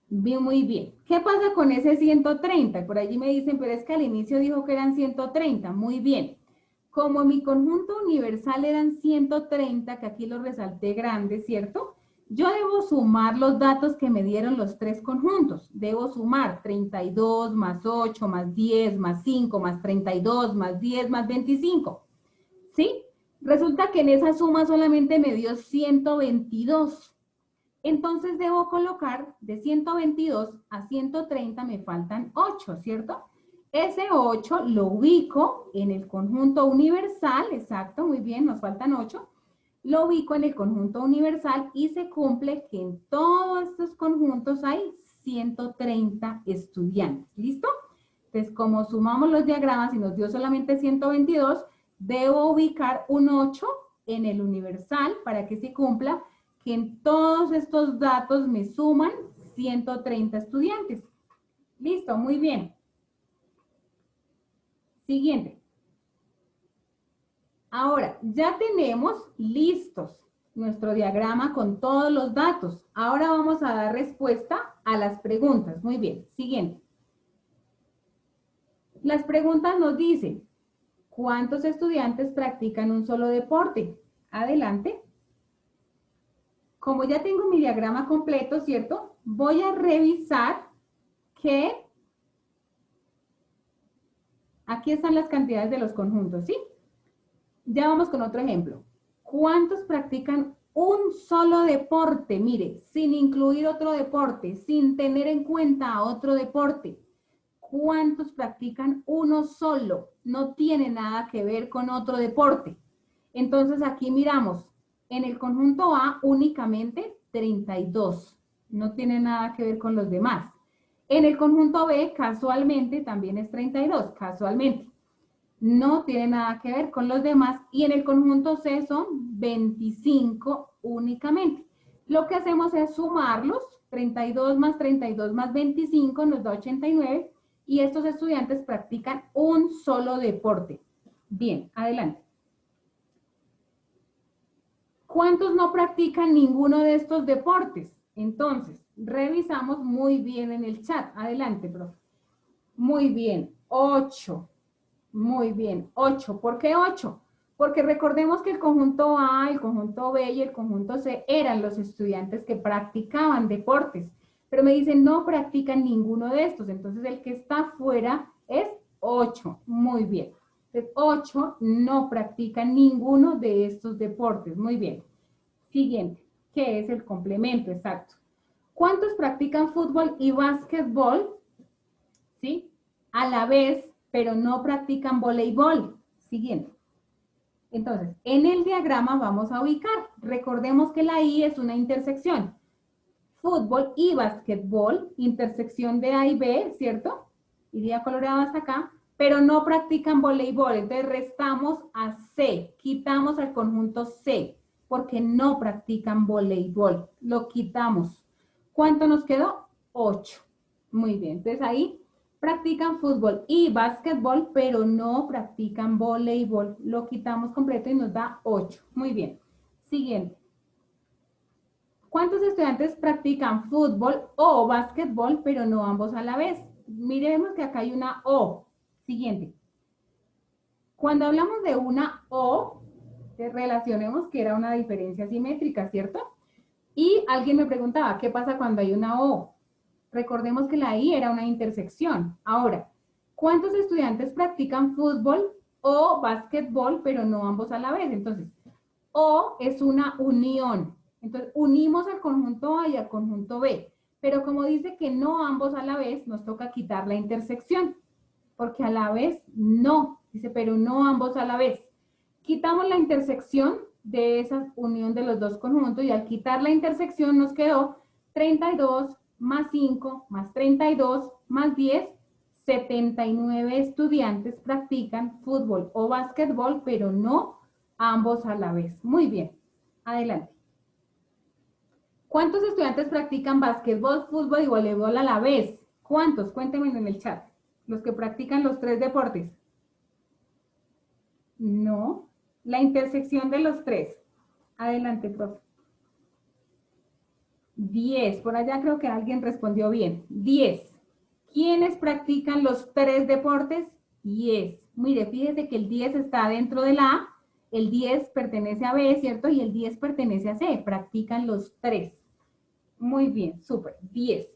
Muy bien. ¿Qué pasa con ese 130? Por allí me dicen, pero es que al inicio dijo que eran 130. Muy bien. Como mi conjunto universal eran 130, que aquí lo resalté grande, ¿cierto? Yo debo sumar los datos que me dieron los tres conjuntos. Debo sumar 32 más 8 más 10 más 5 más 32 más 10 más 25. ¿Sí? Resulta que en esa suma solamente me dio 122. Entonces debo colocar de 122 a 130 me faltan 8, ¿cierto? Ese 8 lo ubico en el conjunto universal, exacto, muy bien, nos faltan 8. Lo ubico en el conjunto universal y se cumple que en todos estos conjuntos hay 130 estudiantes. ¿Listo? Entonces, como sumamos los diagramas y nos dio solamente 122, debo ubicar un 8 en el universal para que se cumpla que en todos estos datos me suman 130 estudiantes. Listo, muy bien. Siguiente. Ahora, ya tenemos listos nuestro diagrama con todos los datos. Ahora vamos a dar respuesta a las preguntas. Muy bien, siguiente. Las preguntas nos dicen, ¿cuántos estudiantes practican un solo deporte? Adelante. Como ya tengo mi diagrama completo, ¿cierto? Voy a revisar que aquí están las cantidades de los conjuntos, ¿sí? Ya vamos con otro ejemplo. ¿Cuántos practican un solo deporte? Mire, sin incluir otro deporte, sin tener en cuenta otro deporte. ¿Cuántos practican uno solo? No tiene nada que ver con otro deporte. Entonces aquí miramos, en el conjunto A únicamente 32. No tiene nada que ver con los demás. En el conjunto B casualmente también es 32, casualmente. No tiene nada que ver con los demás y en el conjunto C son 25 únicamente. Lo que hacemos es sumarlos, 32 más 25 nos da 89 y estos estudiantes practican un solo deporte. Bien, adelante. ¿Cuántos no practican ninguno de estos deportes? Entonces, revisamos muy bien en el chat. Adelante, profe. Muy bien, 8. Muy bien, 8. ¿Por qué 8? Porque recordemos que el conjunto A, el conjunto B y el conjunto C eran los estudiantes que practicaban deportes. Pero me dicen, no practican ninguno de estos. Entonces, el que está fuera es 8. Muy bien. Entonces, 8 no practican ninguno de estos deportes. Muy bien. Siguiente, ¿qué es el complemento? Exacto. ¿Cuántos practican fútbol y básquetbol? ¿Sí? A la vez, pero no practican voleibol. Siguiente. Entonces, en el diagrama vamos a ubicar. Recordemos que la I es una intersección. Fútbol y básquetbol, intersección de A y B, ¿cierto? Iría colorado hasta acá, pero no practican voleibol. Entonces restamos a C, quitamos al conjunto C, porque no practican voleibol. Lo quitamos. ¿Cuánto nos quedó? 8. Muy bien, entonces ahí practican fútbol y básquetbol, pero no practican voleibol. Lo quitamos completo y nos da 8. Muy bien. Siguiente. ¿Cuántos estudiantes practican fútbol o básquetbol, pero no ambos a la vez? Miremos que acá hay una O. Siguiente. Cuando hablamos de una O, relacionemos que era una diferencia simétrica, ¿cierto? Y alguien me preguntaba, ¿qué pasa cuando hay una O? Recordemos que la I era una intersección. Ahora, ¿cuántos estudiantes practican fútbol o básquetbol, pero no ambos a la vez? Entonces, O es una unión. Entonces, unimos al conjunto A y al conjunto B. Pero como dice que no ambos a la vez, nos toca quitar la intersección. Porque a la vez no. Dice, pero no ambos a la vez. Quitamos la intersección de esa unión de los dos conjuntos y al quitar la intersección nos quedó 32 más 5 más 32 más 10, 79 estudiantes practican fútbol o básquetbol, pero no ambos a la vez. Muy bien, adelante. ¿Cuántos estudiantes practican básquetbol, fútbol y voleibol a la vez? ¿Cuántos? Cuéntenme en el chat. Los que practican los 3 deportes. No, la intersección de los 3. Adelante, profe. 10, por allá creo que alguien respondió bien. 10. ¿Quiénes practican los 3 deportes? 10. Mire, fíjese que el 10 está dentro de la A, el 10 pertenece a B, ¿cierto? Y el 10 pertenece a C, practican los 3. Muy bien, súper, 10.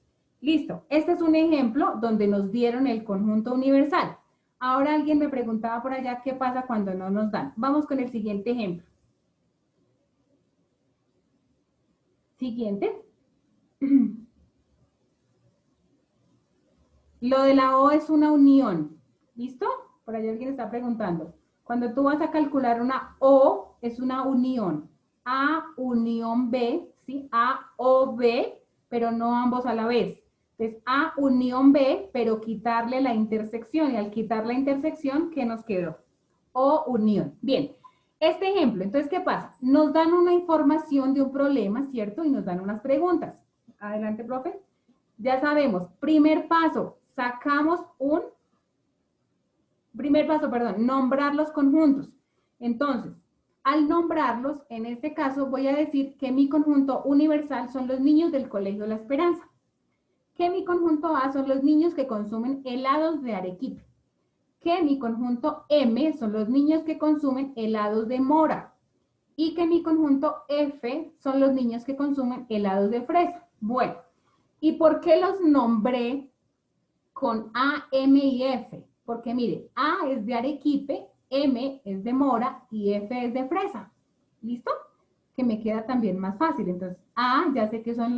Listo, este es un ejemplo donde nos dieron el conjunto universal. Ahora alguien me preguntaba por allá qué pasa cuando no nos dan. Vamos con el siguiente ejemplo. Siguiente. Lo de la O es una unión. ¿Listo? Por ahí alguien está preguntando. Cuando tú vas a calcular una O, es una unión. A unión B, ¿sí? A o B, pero no ambos a la vez. Entonces, A unión B, pero quitarle la intersección. Y al quitar la intersección, ¿qué nos quedó? O unión. Bien, este ejemplo, entonces, ¿qué pasa? Nos dan una información de un problema, ¿cierto? Y nos dan unas preguntas. Adelante, profe. Ya sabemos, primer paso, nombrar los conjuntos. Entonces, al nombrarlos, en este caso voy a decir que mi conjunto universal son los niños del Colegio La Esperanza, que mi conjunto A son los niños que consumen helados de Arequipa, que mi conjunto M son los niños que consumen helados de mora, y que mi conjunto F son los niños que consumen helados de fresa. Bueno, ¿y por qué los nombré con A, M y F? Porque mire, A es de Arequipe, M es de mora y F es de fresa. ¿Listo? Que me queda también más fácil. Entonces, A ya sé que son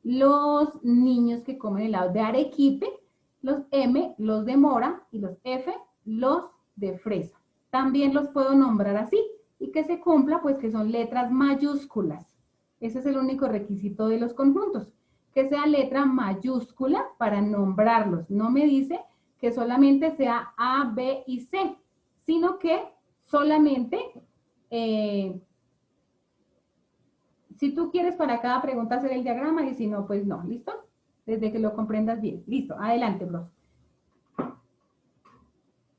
los niños que comen helado de Arequipe, los M, los de mora y los F, los de fresa. También los puedo nombrar así y que se cumpla, pues que son letras mayúsculas. Ese es el único requisito de los conjuntos, que sea letra mayúscula para nombrarlos. No me dice que solamente sea A, B y C, sino que solamente, si tú quieres para cada pregunta hacer el diagrama y si no, pues no, ¿listo? Desde que lo comprendas bien. Listo, adelante, profe.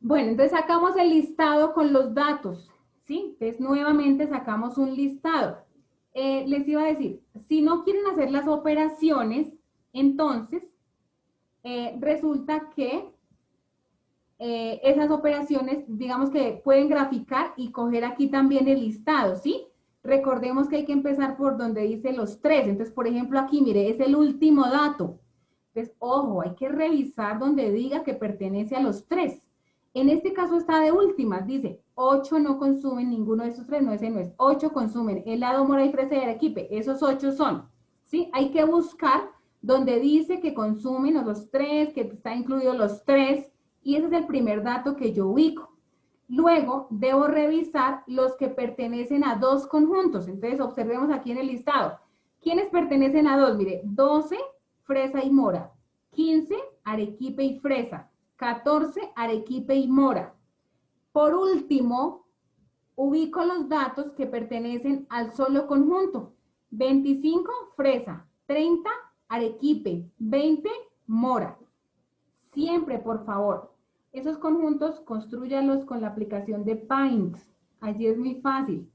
Bueno, entonces sacamos el listado con los datos, ¿sí? Entonces nuevamente sacamos un listado. Les iba a decir, si no quieren hacer las operaciones, entonces resulta que esas operaciones, digamos que pueden graficar y coger aquí también el listado, ¿sí? Recordemos que hay que empezar por donde dice los 3. Entonces, por ejemplo, aquí, mire, es el último dato. Entonces, ojo, hay que revisar donde diga que pertenece a los 3. En este caso está de últimas, dice 8 no consumen ninguno de esos 3, no, ese no es. 8 consumen helado, mora y fresa de Arequipe, esos 8 son, ¿sí? Hay que buscar donde dice que consumen los 3, que está incluido los 3, y ese es el primer dato que yo ubico. Luego, debo revisar los que pertenecen a 2 conjuntos. Entonces, observemos aquí en el listado. ¿Quiénes pertenecen a 2? Mire, 12, fresa y mora. 15, Arequipe y fresa. 14, Arequipe y mora. Por último, ubico los datos que pertenecen al solo conjunto. 25, fresa. 30, Arequipe. 20, mora. Siempre, por favor, esos conjuntos construyanlos con la aplicación de Paint. Allí es muy fácil.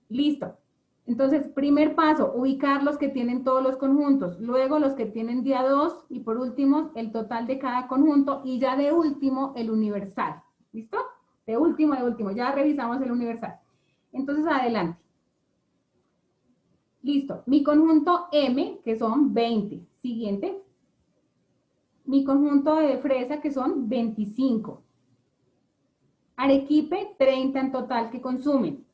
Listo. Entonces, primer paso, ubicar los que tienen todos los conjuntos, luego los que tienen día 2 y por último el total de cada conjunto y ya de último el universal. ¿Listo? De último, ya revisamos el universal. Entonces, adelante. Listo. Mi conjunto M, que son 20. Siguiente. Mi conjunto de fresa, que son 25. Arequipe, 30 en total que consumen.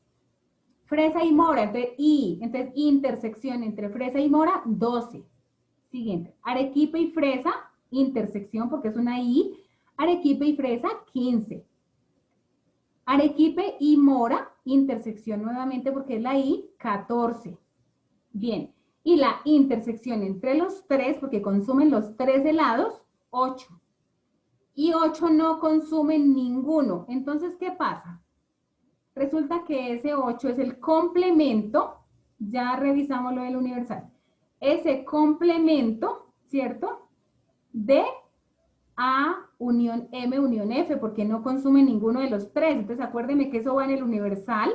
Fresa y mora, entonces intersección entre fresa y mora, 12. Siguiente, Arequipe y fresa, intersección porque es una I, Arequipe y fresa, 15. Arequipe y mora, intersección nuevamente porque es la I, 14. Bien, y la intersección entre los 3, porque consumen los 3 helados, 8. Y 8 no consumen ninguno. Entonces, ¿qué pasa? Resulta que ese 8 es el complemento, ya revisamos lo del universal, ese complemento, ¿cierto? De A unión M unión F, porque no consume ninguno de los 3. Entonces acuérdenme que eso va en el universal,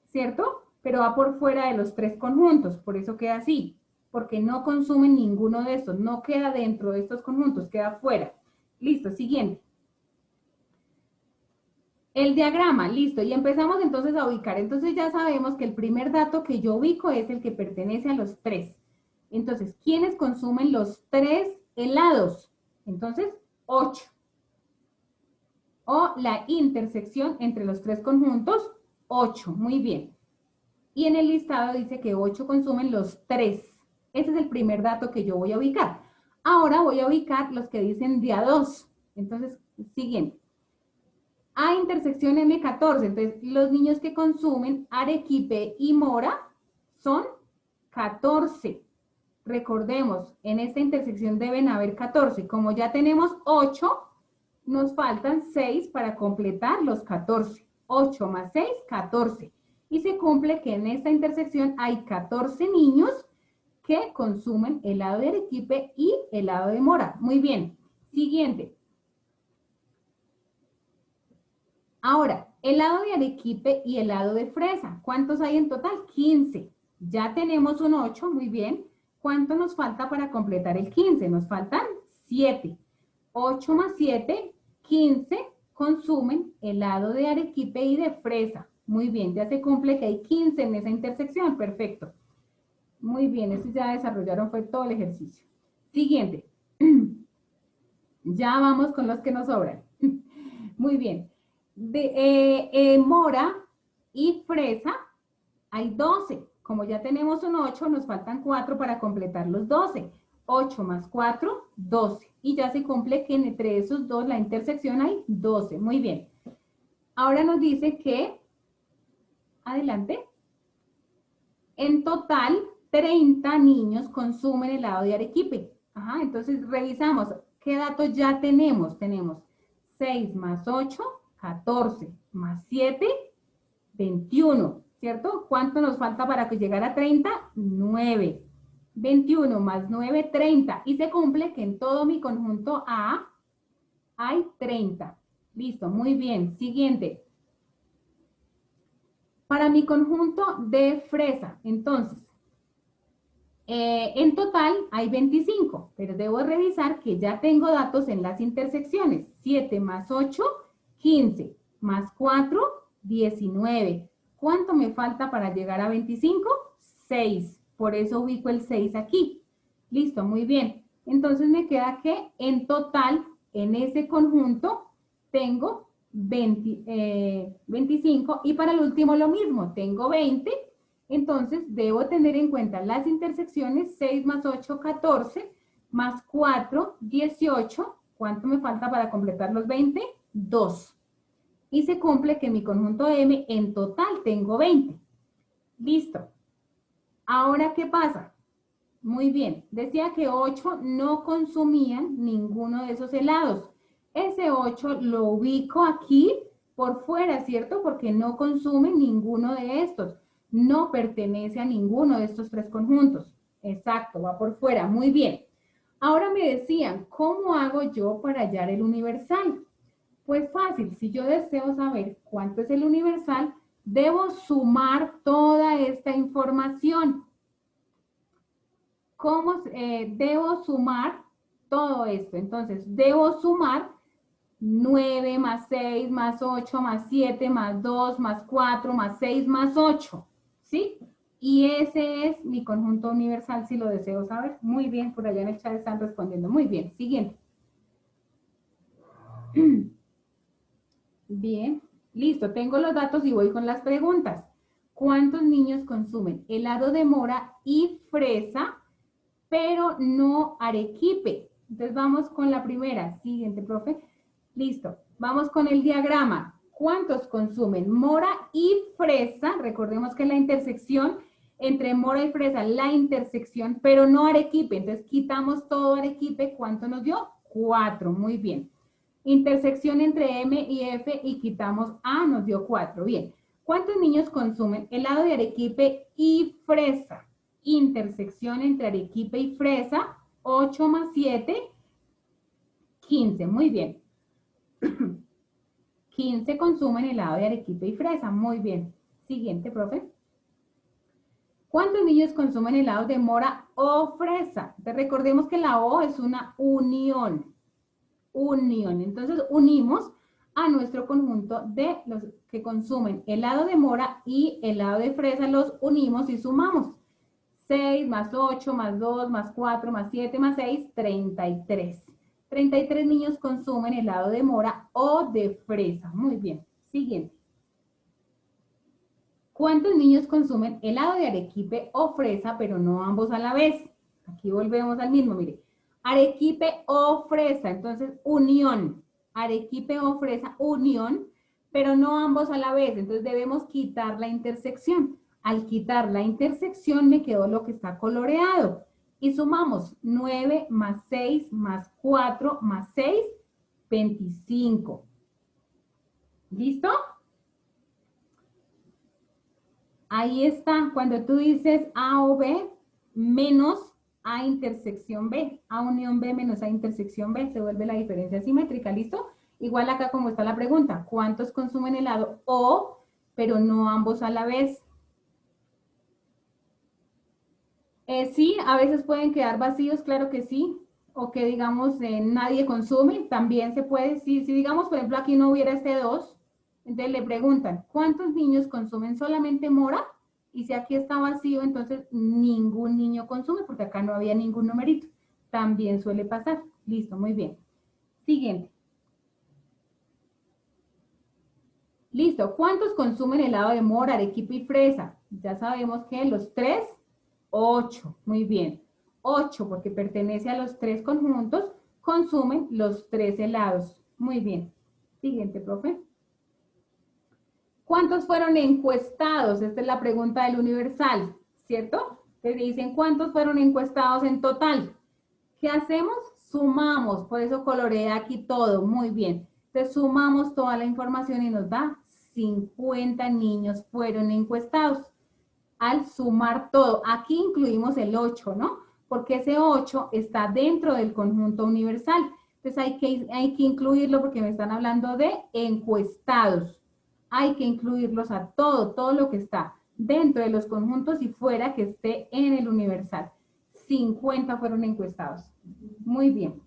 ¿cierto? Pero va por fuera de los 3 conjuntos, por eso queda así, porque no consumen ninguno de estos, no queda dentro de estos conjuntos, queda fuera. Listo, siguiente. El diagrama, listo, y empezamos entonces a ubicar. Entonces ya sabemos que el primer dato que yo ubico es el que pertenece a los 3. Entonces, ¿quiénes consumen los 3 helados? Entonces, 8. O la intersección entre los 3 conjuntos, 8. Muy bien. Y en el listado dice que 8 consumen los 3. Ese es el primer dato que yo voy a ubicar. Ahora voy a ubicar los que dicen día 2. Entonces, siguiente. A intersección M14. Entonces, los niños que consumen arequipe y mora son 14. Recordemos, en esta intersección deben haber 14. Como ya tenemos 8, nos faltan 6 para completar los 14. 8 más 6, 14. Y se cumple que en esta intersección hay 14 niños que consumen helado de arequipe y helado de mora. Muy bien. Siguiente. Ahora, helado de arequipe y helado de fresa. ¿Cuántos hay en total? 15. Ya tenemos un 8, muy bien. ¿Cuánto nos falta para completar el 15? Nos faltan 7. 8 más 7, 15 consumen helado de arequipe y de fresa. Muy bien, ya se cumple que hay 15 en esa intersección. Perfecto. Muy bien, eso ya desarrollaron, fue todo el ejercicio. Siguiente. Ya vamos con los que nos sobran. Muy bien. De mora y fresa hay 12. Como ya tenemos un 8, nos faltan 4 para completar los 12. 8 más 4, 12. Y ya se cumple que entre esos dos, la intersección hay 12. Muy bien. Ahora nos dice que, adelante, en total 30 niños consumen helado de arequipe. Ajá, entonces revisamos qué datos ya tenemos. Tenemos 6 más 8, 14, más 7, 21, ¿cierto? ¿Cuánto nos falta para llegar a 30? 9. 21 más 9, 30. Y se cumple que en todo mi conjunto A hay 30. Listo, muy bien. Siguiente. Para mi conjunto de fresa, entonces, en total hay 25, pero debo revisar que ya tengo datos en las intersecciones. 7 más 8, 15, más 4, 19. ¿Cuánto me falta para llegar a 25? 6. Por eso ubico el 6 aquí. Listo, muy bien. Entonces me queda que en total, en ese conjunto, tengo 25. Y para el último lo mismo, tengo 20. Entonces, debo tener en cuenta las intersecciones 6 más 8, 14, más 4, 18. ¿Cuánto me falta para completar los 20? 2. Y se cumple que mi conjunto M en total tengo 20. Listo. Ahora, ¿qué pasa? Muy bien. Decía que 8 no consumían ninguno de esos helados. Ese 8 lo ubico aquí por fuera, ¿cierto? Porque no consume ninguno de estos. No pertenece a ninguno de estos tres conjuntos. Exacto, va por fuera. Muy bien. Ahora me decían, ¿cómo hago yo para hallar el universal? Pues fácil, si yo deseo saber cuánto es el universal, debo sumar toda esta información. ¿Cómo debo sumar todo esto? Entonces, debo sumar 9 más 6 más 8 más 7 más 2 más 4 más 6 más 8. ¿Sí? Y ese es mi conjunto universal si lo deseo saber. Muy bien, por allá en el chat están respondiendo. Muy bien, siguiente. Bien, listo, tengo los datos y voy con las preguntas. ¿Cuántos niños consumen helado de mora y fresa, pero no arequipe? Entonces vamos con la primera. Siguiente, profe. Listo, vamos con el diagrama. ¿Cuántos consumen mora y fresa? Recordemos que la intersección entre mora y fresa, la intersección, pero no arequipe. Entonces quitamos todo arequipe. ¿Cuánto nos dio? 4, muy bien. Intersección entre M y F y quitamos A, nos dio 4. Bien. ¿Cuántos niños consumen helado de arequipe y fresa? Intersección entre arequipe y fresa, 8 más 7, 15. Muy bien. 15 consumen helado de arequipe y fresa. Muy bien. Siguiente, profe. ¿Cuántos niños consumen helado de mora o fresa? Entonces, recordemos que la O es una unión. Unión. Entonces, unimos a nuestro conjunto de los que consumen helado de mora y helado de fresa, los unimos y sumamos. 6 más 8 más 2 más 4 más 7 más 6, 33. 33 niños consumen helado de mora o de fresa. Muy bien. Siguiente. ¿Cuántos niños consumen helado de arequipe o fresa, pero no ambos a la vez? Aquí volvemos al mismo, mire. Arequipe o fresa, entonces unión. arequipe o fresa, unión, pero no ambos a la vez. Entonces debemos quitar la intersección. Al quitar la intersección me quedó lo que está coloreado. Y sumamos 9 más 6 más 4 más 6, 25. ¿Listo? Ahí está. Cuando tú dices A o B menos A intersección B, A unión B menos A intersección B, se vuelve la diferencia simétrica. ¿Listo? Igual acá como está la pregunta, ¿cuántos consumen helado? O, pero no ambos a la vez. Sí, a veces pueden quedar vacíos, claro que sí. O que digamos nadie consume, también se puede. Si digamos, por ejemplo, aquí no hubiera este 2, entonces le preguntan, ¿cuántos niños consumen solamente mora? Y si aquí está vacío, entonces ningún niño consume, porque acá no había ningún numerito. También suele pasar. Listo, muy bien. Siguiente. Listo, ¿cuántos consumen helado de mora, arequipe y fresa? Ya sabemos que los 3, 8. Muy bien. 8, porque pertenece a los 3 conjuntos, consumen los 3 helados. Muy bien. Siguiente, profe. ¿Cuántos fueron encuestados? Esta es la pregunta del universal, ¿cierto? Te dicen cuántos fueron encuestados en total. ¿Qué hacemos? Sumamos, por eso coloreé aquí todo, muy bien. Entonces sumamos toda la información y nos da 50 niños fueron encuestados. Al sumar todo, aquí incluimos el 8, ¿no? Porque ese 8 está dentro del conjunto universal. Entonces hay que incluirlo porque me están hablando de encuestados. Hay que incluirlos a todo lo que está dentro de los conjuntos y fuera que esté en el universal. 50 fueron encuestados. Muy bien.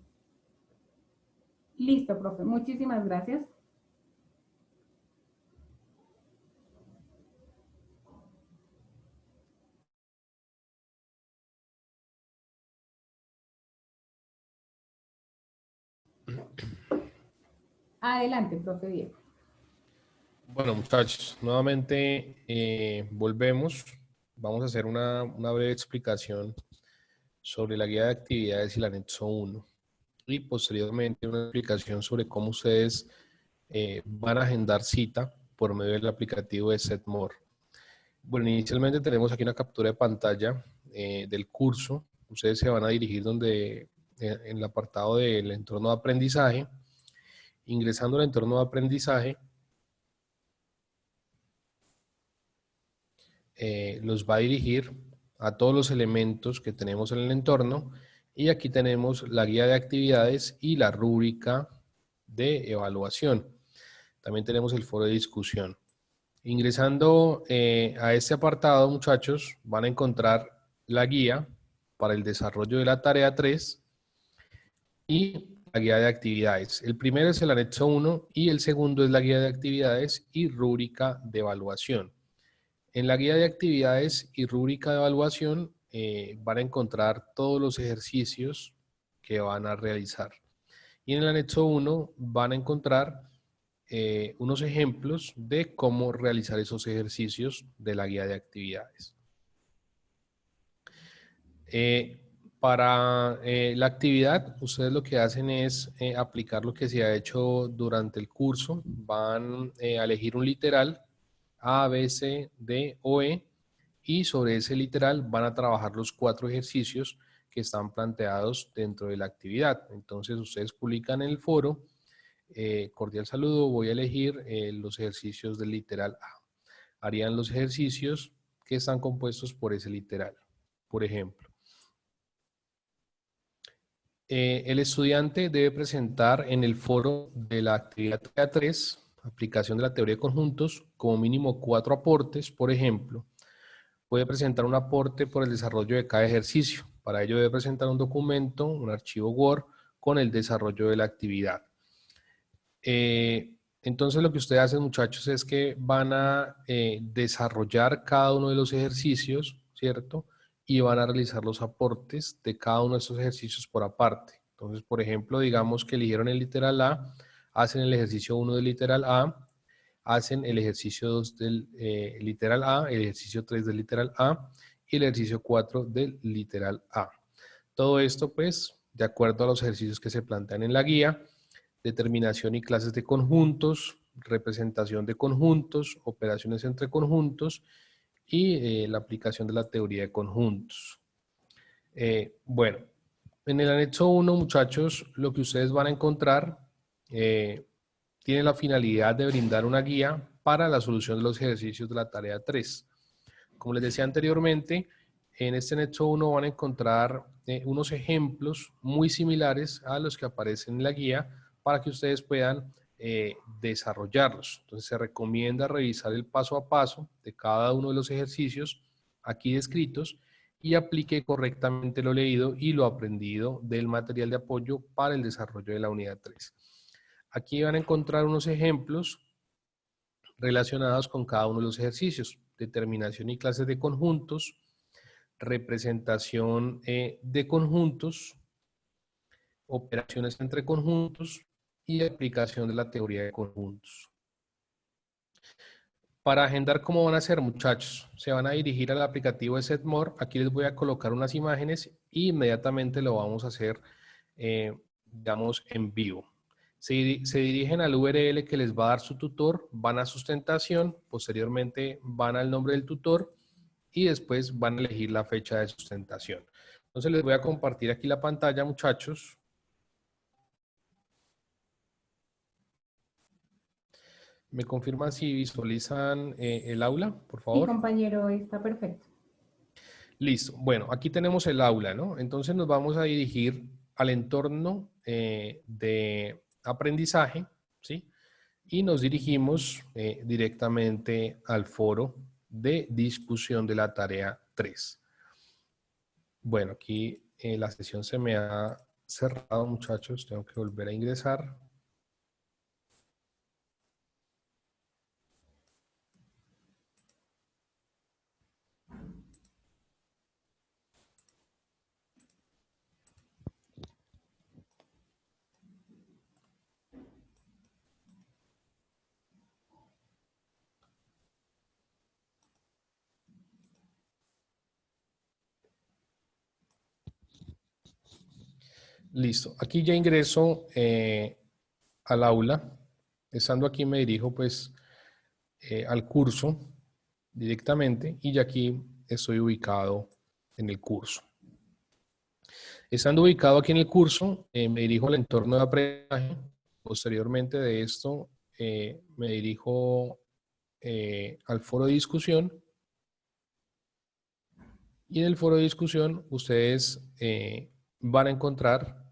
Listo, profe. Muchísimas gracias. Adelante, profe Diego. Bueno, muchachos, nuevamente volvemos. Vamos a hacer una breve explicación sobre la guía de actividades y el anexo 1. Y posteriormente una explicación sobre cómo ustedes van a agendar cita por medio del aplicativo de Setmore. Bueno, inicialmente tenemos aquí una captura de pantalla del curso. Ustedes se van a dirigir en el apartado del entorno de aprendizaje. Ingresando al entorno de aprendizaje, los va a dirigir a todos los elementos que tenemos en el entorno y aquí tenemos la guía de actividades y la rúbrica de evaluación. También tenemos el foro de discusión. Ingresando a este apartado, muchachos, van a encontrar la guía para el desarrollo de la tarea 3 y la guía de actividades. El primero es el anexo 1 y el segundo es la guía de actividades y rúbrica de evaluación. En la guía de actividades y rúbrica de evaluación van a encontrar todos los ejercicios que van a realizar. Y en el anexo 1 van a encontrar unos ejemplos de cómo realizar esos ejercicios de la guía de actividades. Para la actividad, ustedes lo que hacen es aplicar lo que se ha hecho durante el curso. Van a elegir un literal A, B, C, D o E y sobre ese literal van a trabajar los 4 ejercicios que están planteados dentro de la actividad. Entonces ustedes publican en el foro, cordial saludo, voy a elegir los ejercicios del literal A. Harían los ejercicios que están compuestos por ese literal. Por ejemplo, el estudiante debe presentar en el foro de la actividad 3, aplicación de la teoría de conjuntos, como mínimo 4 aportes. Por ejemplo, puede presentar un aporte por el desarrollo de cada ejercicio. Para ello debe presentar un documento, un archivo Word, con el desarrollo de la actividad. Entonces lo que ustedes hacen, muchachos, es que van a desarrollar cada uno de los ejercicios, ¿cierto? Y van a realizar los aportes de cada uno de estos ejercicios por aparte. Entonces, por ejemplo, digamos que eligieron el literal A, hacen el ejercicio 1 del literal A, hacen el ejercicio 2 del literal A, el ejercicio 3 del literal A y el ejercicio 4 del literal A. Todo esto, pues, de acuerdo a los ejercicios que se plantean en la guía, determinación y clases de conjuntos, representación de conjuntos, operaciones entre conjuntos y la aplicación de la teoría de conjuntos. Bueno, en el anexo 1, muchachos, lo que ustedes van a encontrar tiene la finalidad de brindar una guía para la solución de los ejercicios de la tarea 3. Como les decía anteriormente, en este anexo 1 van a encontrar unos ejemplos muy similares a los que aparecen en la guía para que ustedes puedan desarrollarlos. Entonces se recomienda revisar el paso a paso de cada uno de los ejercicios aquí descritos y aplique correctamente lo leído y lo aprendido del material de apoyo para el desarrollo de la unidad 3. Aquí van a encontrar unos ejemplos relacionados con cada uno de los ejercicios: determinación y clases de conjuntos, representación de conjuntos, operaciones entre conjuntos y aplicación de la teoría de conjuntos. Para agendar, ¿cómo van a hacer, muchachos? Se van a dirigir al aplicativo de Setmore. Aquí les voy a colocar unas imágenes y inmediatamente lo vamos a hacer, digamos, en vivo. Se dirigen al URL que les va a dar su tutor, van a sustentación, posteriormente van al nombre del tutor y después van a elegir la fecha de sustentación. Entonces les voy a compartir aquí la pantalla, muchachos. ¿Me confirman si visualizan el aula, por Sí, favor? compañero, está perfecto. Listo. Bueno, aquí tenemos el aula, ¿no? Entonces nos vamos a dirigir al entorno de aprendizaje, ¿sí? Y nos dirigimos directamente al foro de discusión de la tarea 3. Bueno, aquí la sesión se me ha cerrado, muchachos. Tengo que volver a ingresar. Listo. Aquí ya ingreso al aula. Estando aquí me dirijo pues al curso directamente y ya aquí estoy ubicado en el curso. Estando ubicado aquí en el curso, me dirijo al entorno de aprendizaje. Posteriormente de esto, me dirijo al foro de discusión. Y en el foro de discusión, ustedes van a encontrar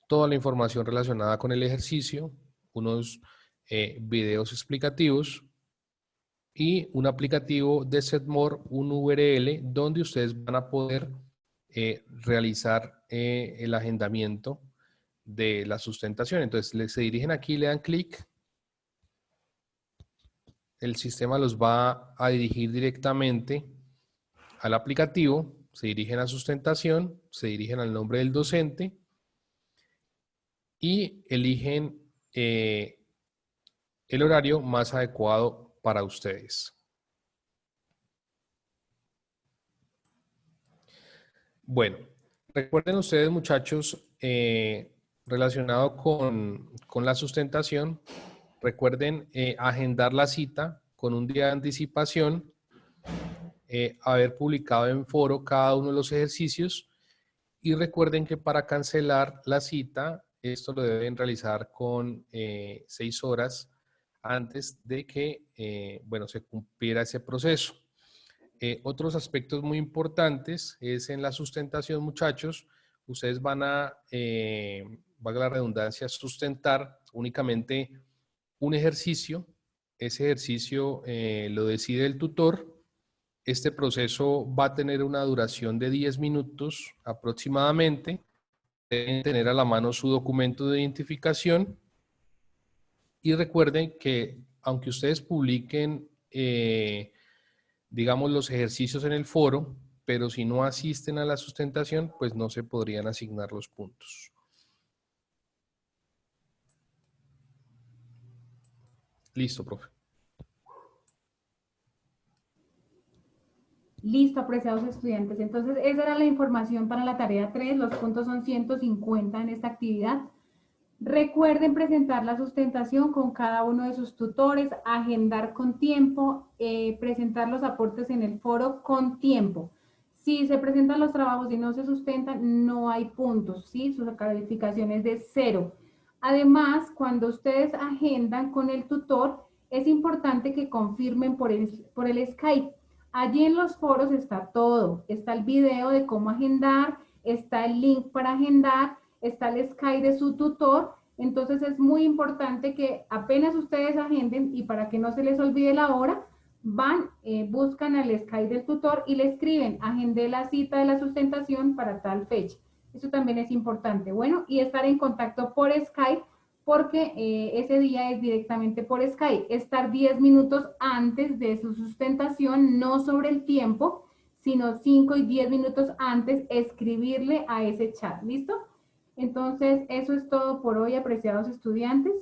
toda la información relacionada con el ejercicio, unos videos explicativos y un aplicativo de Setmore, un URL donde ustedes van a poder realizar el agendamiento de la sustentación. Entonces se dirigen aquí, le dan clic, el sistema los va a dirigir directamente al aplicativo, se dirigen a sustentación, se dirigen al nombre del docente y eligen el horario más adecuado para ustedes. Bueno, recuerden ustedes, muchachos, relacionado con la sustentación, recuerden agendar la cita con un día de anticipación, haber publicado en foro cada uno de los ejercicios y recuerden que para cancelar la cita, esto lo deben realizar con 6 horas antes de que, bueno, se cumpliera ese proceso. Otros aspectos muy importantes es en la sustentación, muchachos. Ustedes van a, valga la redundancia, sustentar únicamente un ejercicio. Ese ejercicio lo decide el tutor. Este proceso va a tener una duración de 10 minutos aproximadamente. Deben tener a la mano su documento de identificación. Y recuerden que aunque ustedes publiquen digamos, los ejercicios en el foro, pero si no asisten a la sustentación, pues no se podrían asignar los puntos. Listo, profe. Listo, apreciados estudiantes. Entonces, esa era la información para la tarea 3. Los puntos son 150 en esta actividad. Recuerden presentar la sustentación con cada uno de sus tutores, agendar con tiempo, presentar los aportes en el foro con tiempo. Si se presentan los trabajos y no se sustentan, no hay puntos, ¿sí? Su calificación es de 0. Además, cuando ustedes agendan con el tutor, es importante que confirmen por el Skype. Allí en los foros está todo. Está el video de cómo agendar, está el link para agendar, está el Skype de su tutor. Entonces es muy importante que apenas ustedes agenden y para que no se les olvide la hora, van, buscan al Skype del tutor y le escriben, agendé la cita de la sustentación para tal fecha. Eso también es importante. Bueno, y estar en contacto por Skype porque ese día es directamente por Skype. Estar 10 minutos antes de su sustentación, no sobre el tiempo, sino 5 y 10 minutos antes, escribirle a ese chat. ¿Listo? Entonces, eso es todo por hoy, apreciados estudiantes.